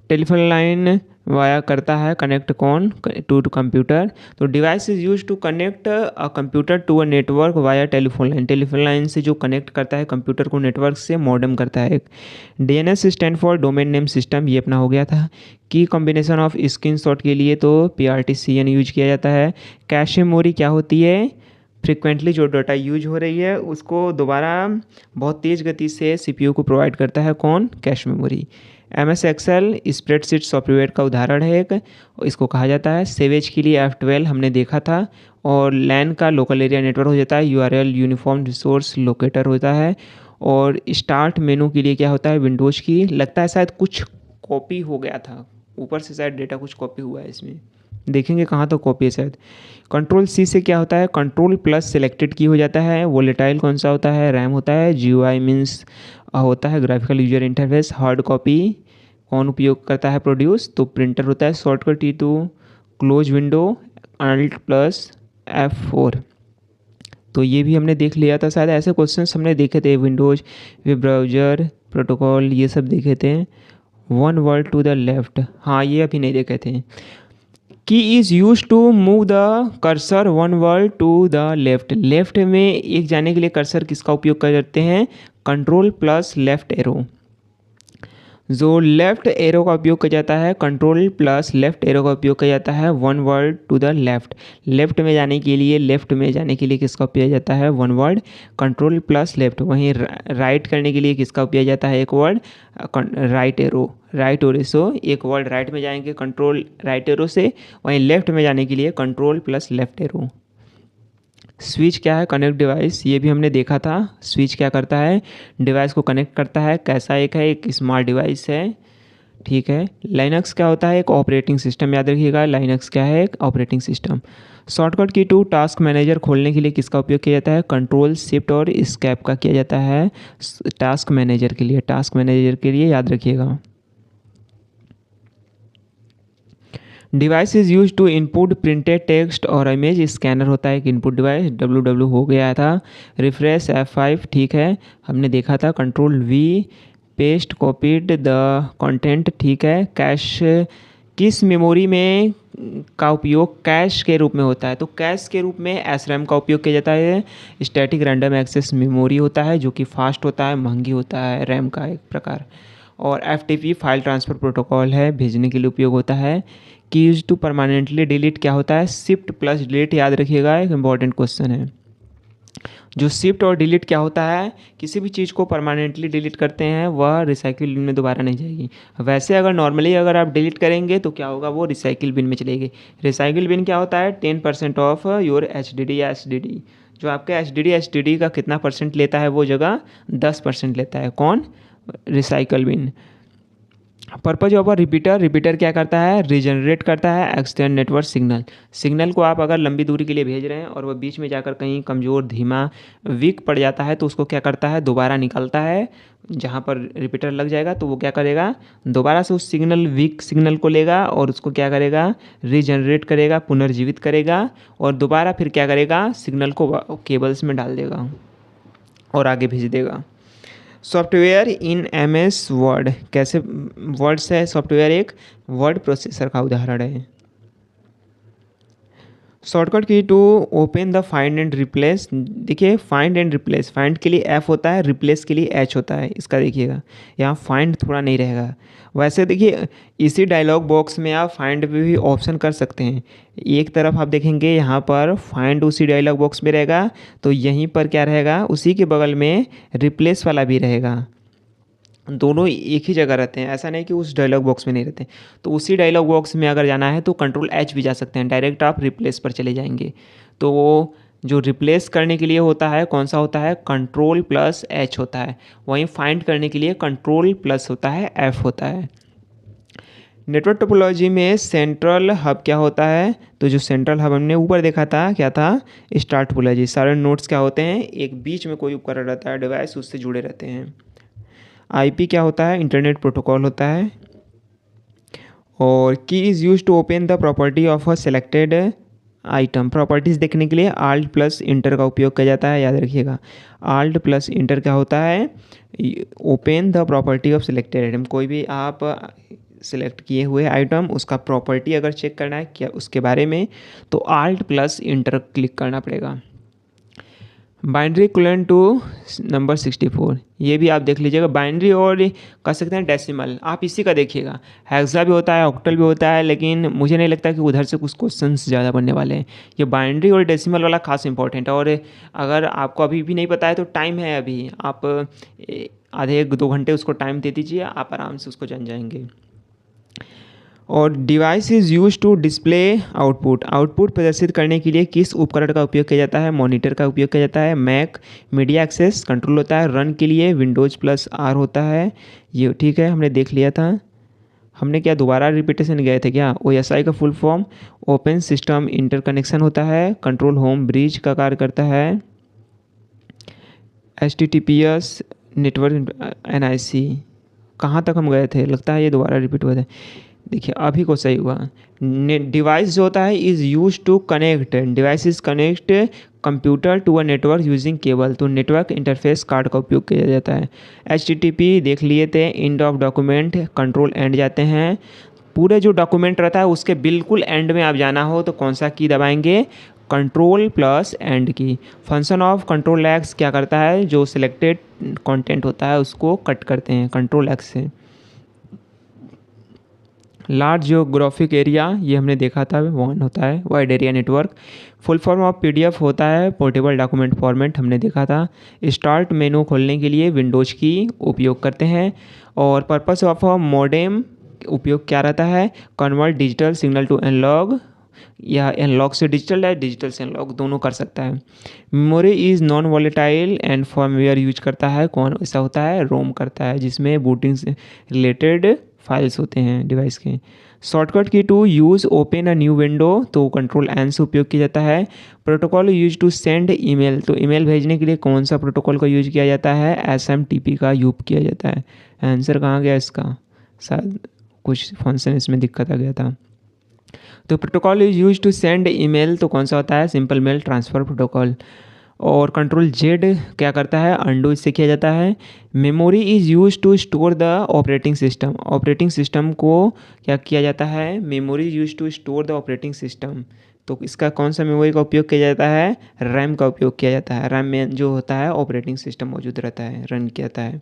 Telephone line via करता है कनेक्ट कौन, टू कंप्यूटर, तो device is use to connect a computer to a network via telephone line. Telephone line से जो कनेक्ट करता है कंप्यूटर को नेटवर्क से, मॉडेम करता है एक। DNS stand for domain name system, ये अपना हो गया था। की कॉम्बिनेशन ऑफ स्क्रीनशॉट के लिए तो PRTCN यूज किया जाता है। कैश मेमोरी क्या होती है, फ्रिक्वेंटली जो डाटा यूज हो रही है उसको दोबारा बहुत तेज़ गति से CPU को प्रोवाइड करता है कौन, cache memory. MS Excel spreadsheet software का उदाहरण है एक, इसको कहा जाता है। सेवेज के लिए F12 हमने देखा था। और LAN का लोकल एरिया नेटवर्क हो जाता है, URL यूनिफॉर्म रिसोर्स लोकेटर होता है। और स्टार्ट मेनू के लिए क्या होता है, विंडोज़ की, लगता है शायद कुछ कॉपी हो गया था ऊपर से, शायद डेटा कुछ कॉपी हुआ है इसमें, देखेंगे कहाँ तो कॉपी है शायद। कंट्रोल C से क्या होता है, कंट्रोल प्लस सेलेक्टेड की हो जाता है। वोलेटाइल कौन सा होता है, रैम होता है। GUI मीन्स होता है graphical user interface. Hard copy कौन उपयोग करता है, प्रोड्यूस, तो प्रिंटर होता है। Shortcut T2 close window, alt plus F4, तो ये भी हमने देख लिया था शायद, ऐसे क्वेश्चंस हमने देखे थे। विंडोज, वेब ब्राउजर, प्रोटोकॉल, ये सब देखे थे। One word to the left, हाँ ये अभी नहीं देखे थे। Key is use to move the cursor one word to the left, left में एक जाने के लिए कर्सर किसका उपयोग करते हैं, कंट्रोल प्लस लेफ्ट एरो। जो लेफ्ट एरो का उपयोग किया जाता है, कंट्रोल प्लस लेफ्ट एरो का उपयोग किया जाता है one word to the left, left में जाने के लिए, लेफ्ट में जाने के लिए किसका उपयोग किया जाता है, one word control plus left. वहीं राइट करने के लिए किसका उपयोग किया जाता है, एक word right arrow, right arrow से एक वर्ड राइट में जाएंगे कंट्रोल राइट एरो से, वहीं लेफ्ट में जाने के लिए control plus left arrow. Switch क्या है, कनेक्ट डिवाइस, ये भी हमने देखा था। स्विच क्या करता है, डिवाइस को कनेक्ट करता है, कैसा एक है, एक स्मार्ट डिवाइस है, ठीक है। लाइनक्स क्या होता है, एक ऑपरेटिंग सिस्टम, याद रखिएगा लाइनक्स क्या है, एक operating system. Shortcut key to task manager खोलने के लिए किसका उपयोग किया जाता है, कंट्रोल शिफ्ट और एस्केप का किया जाता है टास्क मैनेजर के लिए, टास्क मैनेजर के लिए याद रखिएगा। Device is use to input printed text और इमेज, स्कैनर होता है एक इनपुट डिवाइस। WW हो गया था। रिफ्रेश F5 ठीक है, हमने देखा था। Control V paste copied the content ठीक है। कैश किस मेमोरी में का उपयोग कैश के रूप में होता है, तो कैश के रूप में SRAM का उपयोग किया जाता है। स्टैटिक रैंडम एक्सेस मेमोरी होता है, जो कि फास्ट होता है, महंगी होता है, रैम का एक प्रकार। और FTP फाइल ट्रांसफ़र प्रोटोकॉल है, भेजने के लिए उपयोग होता है। की यूज टू परमानेंटली डिलीट क्या होता है, शिफ्ट प्लस डिलीट, याद रखिएगा एक इंपॉर्टेंट क्वेश्चन है। जो शिफ्ट और डिलीट क्या होता है, किसी भी चीज़ को परमानेंटली डिलीट करते हैं वह रिसाइकिल बिन में दोबारा नहीं जाएगी। वैसे अगर नॉर्मली अगर आप डिलीट करेंगे तो क्या होगा, वो रिसाइकिल बिन में चलेगी। रिसाइकिल बिन क्या होता है, 10% ऑफ योर HDD या SDD, जो आपके HDD का कितना परसेंट लेता है, वो जगह 10% लेता है कौन, recycle bin. Purpose of a repeater, repeater क्या करता है, रीजनरेट करता है एक्सटर्नल नेटवर्क सिग्नल। सिग्नल को आप अगर लंबी दूरी के लिए भेज रहे हैं और वह बीच में जाकर कहीं कमज़ोर, धीमा, वीक पड़ जाता है तो उसको क्या करता है, दोबारा निकलता है जहाँ पर रिपीटर लग जाएगा, तो वो क्या करेगा, दोबारा से उस सिग्नल, वीक सिग्नल को लेगा और उसको क्या करेगा, रीजनरेट करेगा, पुनर्जीवित करेगा और दोबारा फिर क्या करेगा, सिग्नल को केबल्स में डाल देगा और आगे भेज देगा। सॉफ्टवेयर इन MS वर्ड, कैसे वर्ड से सॉफ्टवेयर एक वर्ड प्रोसेसर का उदाहरण है। Shortcut key to open the find and replace, देखिए फाइंड एंड रिप्लेस, फाइंड के लिए F होता है, रिप्लेस के लिए H होता है, इसका देखिएगा यहाँ फाइंड थोड़ा नहीं रहेगा। वैसे देखिए इसी डायलॉग बॉक्स में आप फाइंड पे भी ऑप्शन कर सकते हैं। एक तरफ आप देखेंगे यहाँ पर फाइंड उसी डायलॉग बॉक्स में रहेगा, तो यहीं पर क्या रहेगा, उसी के बगल में रिप्लेस वाला भी रहेगा। दोनों एक ही जगह रहते हैं, ऐसा नहीं कि उस डायलॉग बॉक्स में नहीं रहते। तो उसी डायलॉग बॉक्स में अगर जाना है तो Ctrl+H भी जा सकते हैं, डायरेक्ट आप रिप्लेस पर चले जाएंगे। तो वो जो रिप्लेस करने के लिए होता है कौन सा होता है, Ctrl+H होता है। वहीं फाइंड करने के लिए Ctrl+ होता है, F होता है। नेटवर्क टोपोलॉजी में सेंट्रल हब क्या होता है, तो जो सेंट्रल हब हमने ऊपर देखा था क्या था, स्टार्ट टोपोलॉजी। सारे नोड्स क्या होते हैं, एक बीच में कोई उपकरण रहता है, डिवाइस, उससे जुड़े रहते हैं। IP क्या होता है, इंटरनेट प्रोटोकॉल होता है। और key is use to open the property of a selected item, properties देखने के लिए Alt+Enter का उपयोग किया जाता है, याद रखिएगा। Alt+Enter क्या होता है, open the property of selected item, कोई भी आप सेलेक्ट किए हुए आइटम उसका प्रॉपर्टी अगर चेक करना है क्या उसके बारे में, तो Alt+Enter क्लिक करना पड़ेगा। बाइनरी इक्विवेलेंट टू नंबर 64, ये भी आप देख लीजिएगा। बाइनरी और कह सकते हैं डेसिमल, आप इसी का देखिएगा। हेक्सा भी होता है, ऑक्टल भी होता है, लेकिन मुझे नहीं लगता कि उधर से कुछ क्वेश्चंस ज़्यादा बनने वाले हैं। ये बाइनरी और डेसिमल वाला खास इंपॉर्टेंट है। और अगर आपको अभी भी नहीं पता है तो टाइम है अभी, आप आधे 1-2 घंटे उसको टाइम दे दीजिए, आप आराम से उसको जान जाएंगे। और device is use to display output, output प्रदर्शित करने के लिए किस उपकरण का उपयोग किया जाता है, मॉनिटर का उपयोग किया जाता है। मैक मीडिया एक्सेस कंट्रोल होता है, रन के लिए Windows+R होता है। ये ठीक है, हमने देख लिया था। हमने क्या दोबारा रिपीटेशन गए थे क्या। OSI का full form open system interconnection होता है। कंट्रोल होम ब्रिज का कार्य करता है। HTTPS नेटवर्क NIC, कहाँ तक हम गए थे, लगता है ये दोबारा रिपीट हुआ था। देखिए अभी को सही हुआ। डिवाइस जो होता है is use to connect, device is connect computer to a network using cable, तो नेटवर्क इंटरफेस कार्ड का उपयोग किया जाता है। HTTP देख लिए थे, end of document, control end जाते हैं। पूरे जो डॉक्यूमेंट रहता है उसके बिल्कुल एंड में आप जाना हो तो कौन सा की दबाएंगे, Ctrl+End की। फंक्शन ऑफ Ctrl+X क्या करता है, जो सिलेक्टेड कंटेंट होता है उसको कट करते हैं Ctrl+X से। लार्ज जियोग्राफिक एरिया, ये हमने देखा था, वन होता है wide area network. Full form of PDF होता है पोर्टेबल डॉक्यूमेंट फॉर्मेट, हमने देखा था। स्टार्ट मेनू खोलने के लिए विंडोज़ की उपयोग करते हैं। और पर्पस ऑफ अ मॉडेम उपयोग क्या रहता है, convert digital signal to analogue, या एनालॉग से डिजिटल है, डिजिटल से एनालॉग दोनों कर सकता है। Memory is non volatile and firmware use करता है, कौन ऐसा होता है, रोम करता है, जिसमें बूटिंग से रिलेटेड फाइल्स होते हैं डिवाइस के। Shortcut key to use open a new window, तो Ctrl+N से उपयोग किया जाता है। Protocol use to send email, तो ईमेल भेजने के लिए कौन सा प्रोटोकॉल का यूज किया जाता है, SMTP का यूज किया जाता है। आंसर कहाँ गया इसका, शायद कुछ फंक्शन इसमें दिक्कत आ गया था। तो protocol is use to send email, तो कौन सा होता है, सिंपल मेल ट्रांसफ़र प्रोटोकॉल। और Ctrl+Z क्या करता है, अंडू इससे किया जाता है। Memory is use to store the operating system, operating system को क्या किया जाता है, memory use to store the operating system, तो इसका कौन सा मेमोरी का उपयोग किया जाता है, रैम का उपयोग किया जाता है। रैम में जो होता है ऑपरेटिंग सिस्टम मौजूद रहता है, रन किया जाता है।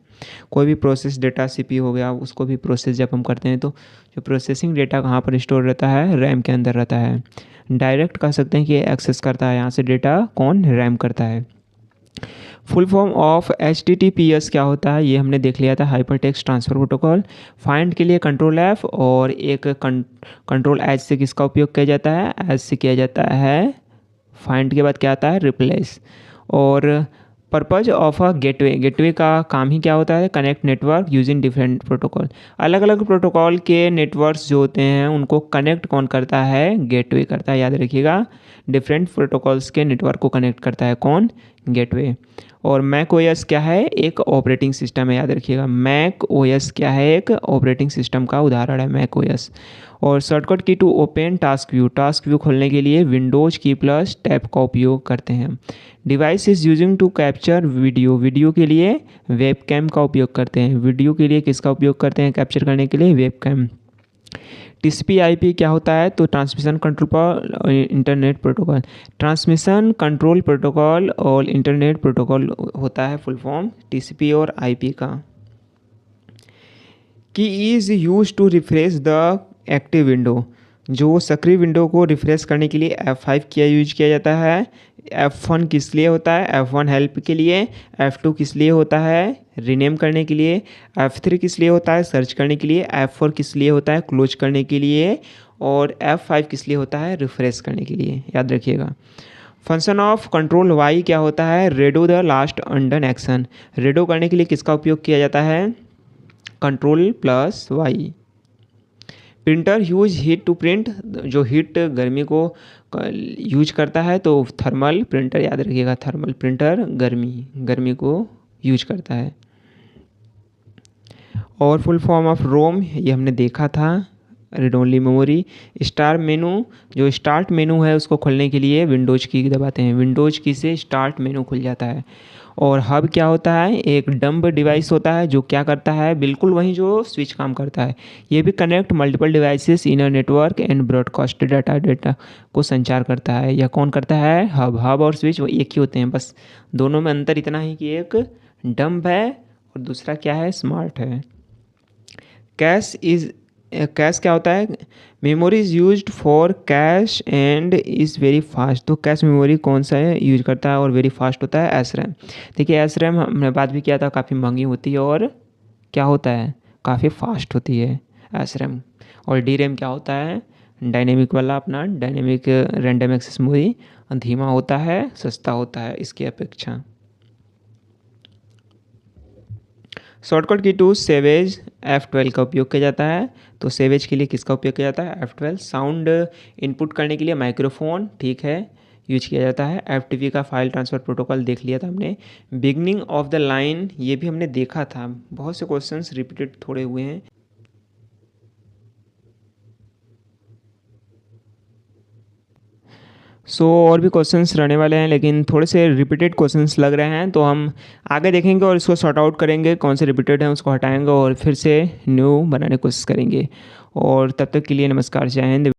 कोई भी प्रोसेस डेटा CPU हो गया, उसको भी प्रोसेस जब हम करते हैं तो जो प्रोसेसिंग डेटा कहाँ पर स्टोर रहता है, रैम के अंदर रहता है। डायरेक्ट कह सकते हैं कि एक्सेस करता है यहाँ से डेटा, कौन, रैम करता है। फुल फॉर्म ऑफ HTTPS क्या होता है, ये हमने देख लिया था, hyper text transfer protocol. Find के लिए Ctrl+F और एक Ctrl+H से किसका उपयोग किया जाता है, H से किया जाता है। फाइंड के बाद क्या आता है, रिप्लेस। और purpose of a gateway, gateway का काम ही क्या होता है, connect network using different protocol. अलग अलग प्रोटोकॉल के नेटवर्क्स जो होते हैं उनको कनेक्ट कौन करता है, गेटवे करता है, याद रखिएगा। डिफरेंट प्रोटोकॉल्स के नेटवर्क को कनेक्ट करता है कौन, गेटवे। और मैक ओएस क्या है, एक ऑपरेटिंग सिस्टम है, याद रखिएगा। मैक ओएस क्या है, एक ऑपरेटिंग सिस्टम का उदाहरण है मैक ओएस। और shortcut key to open task view, task view खोलने के लिए विंडोज की प्लस टैब का उपयोग करते हैं। Device is using to capture video, video के लिए वेबकैम का उपयोग करते हैं। वीडियो के लिए किसका उपयोग करते हैं कैप्चर करने के लिए, वेबकैम। टीसीपी आईपी क्या होता है, तो ट्रांसमिशन कंट्रोल पर internet protocol. Transmission control protocol और इंटरनेट प्रोटोकॉल होता है फुल फॉर्म टीसीपी और आईपी का। Key is use to refresh the active window, जो सक्रिय विंडो को रिफ्रेश करने के लिए F5 किया यूज किया जाता है। F1 किस लिए होता है, F1 हेल्प के लिए। F2 किस लिए होता है, रीनेम करने के लिए। F3 किस लिए होता है, सर्च करने के लिए। F4 किस लिए होता है, क्लोज करने के लिए। और F5 किस लिए होता है, रिफ्रेश करने के लिए, याद रखिएगा। फंक्शन ऑफ कंट्रोल वाई क्या होता है, redo the last undone action. Redo करने के लिए किसका उपयोग किया जाता है, control plus Y. Printer use heat to print, जो हीट गर्मी को यूज करता है तो थर्मल प्रिंटर, याद रखिएगा। थर्मल प्रिंटर गर्मी को यूज करता है। और फुल फॉर्म ऑफ रोम ये हमने देखा था, read only memory. Start menu, जो स्टार्ट मेनू है उसको खोलने के लिए विंडोज़ की दबाते हैं, विंडोज़ की से स्टार्ट मेनू खुल जाता है। और हब क्या होता है, एक डंब डिवाइस होता है जो क्या करता है, बिल्कुल वही जो स्विच काम करता है। ये भी connect multiple devices in a network and broadcast data को संचार करता है। या कौन करता है, हब और स्विच वो एक ही होते हैं, बस दोनों में अंतर इतना ही कि एक डंब है और दूसरा क्या है, स्मार्ट है। कैश क्या होता है, memory is used for cash and is very fast. तो कैश मेमोरी कौन सा है, यूज करता है और वेरी फास्ट होता है, एस रैम। देखिए एस रैम हमने बात भी किया था, काफ़ी महंगी होती है और क्या होता है, काफ़ी फास्ट होती है एस रैम। और डी रैम क्या होता है, डायनेमिक वाला अपना डायनेमिक रैंडम एक्सेस मेमोरी, धीमा होता है, सस्ता होता है इसकी अपेक्षा। Shortcut key to savage F12 का उपयोग किया जाता है। तो सेवेज के लिए किसका उपयोग किया जाता है, F12। साउंड इनपुट करने के लिए माइक्रोफोन, ठीक है, यूज किया जाता है। FTP का फाइल ट्रांसफ़र प्रोटोकॉल देख लिया था हमने। बिगनिंग ऑफ द लाइन ये भी हमने देखा था, बहुत से क्वेश्चंस रिपीटेड थोड़े हुए हैं। और भी क्वेश्चंस रहने वाले हैं लेकिन थोड़े से रिपीटेड क्वेश्चंस लग रहे हैं, तो हम आगे देखेंगे और इसको सॉर्ट आउट करेंगे, कौन से रिपीटेड हैं उसको हटाएंगे और फिर से न्यू बनाने की कोशिश करेंगे। और तब तक के लिए नमस्कार, जय हिंद।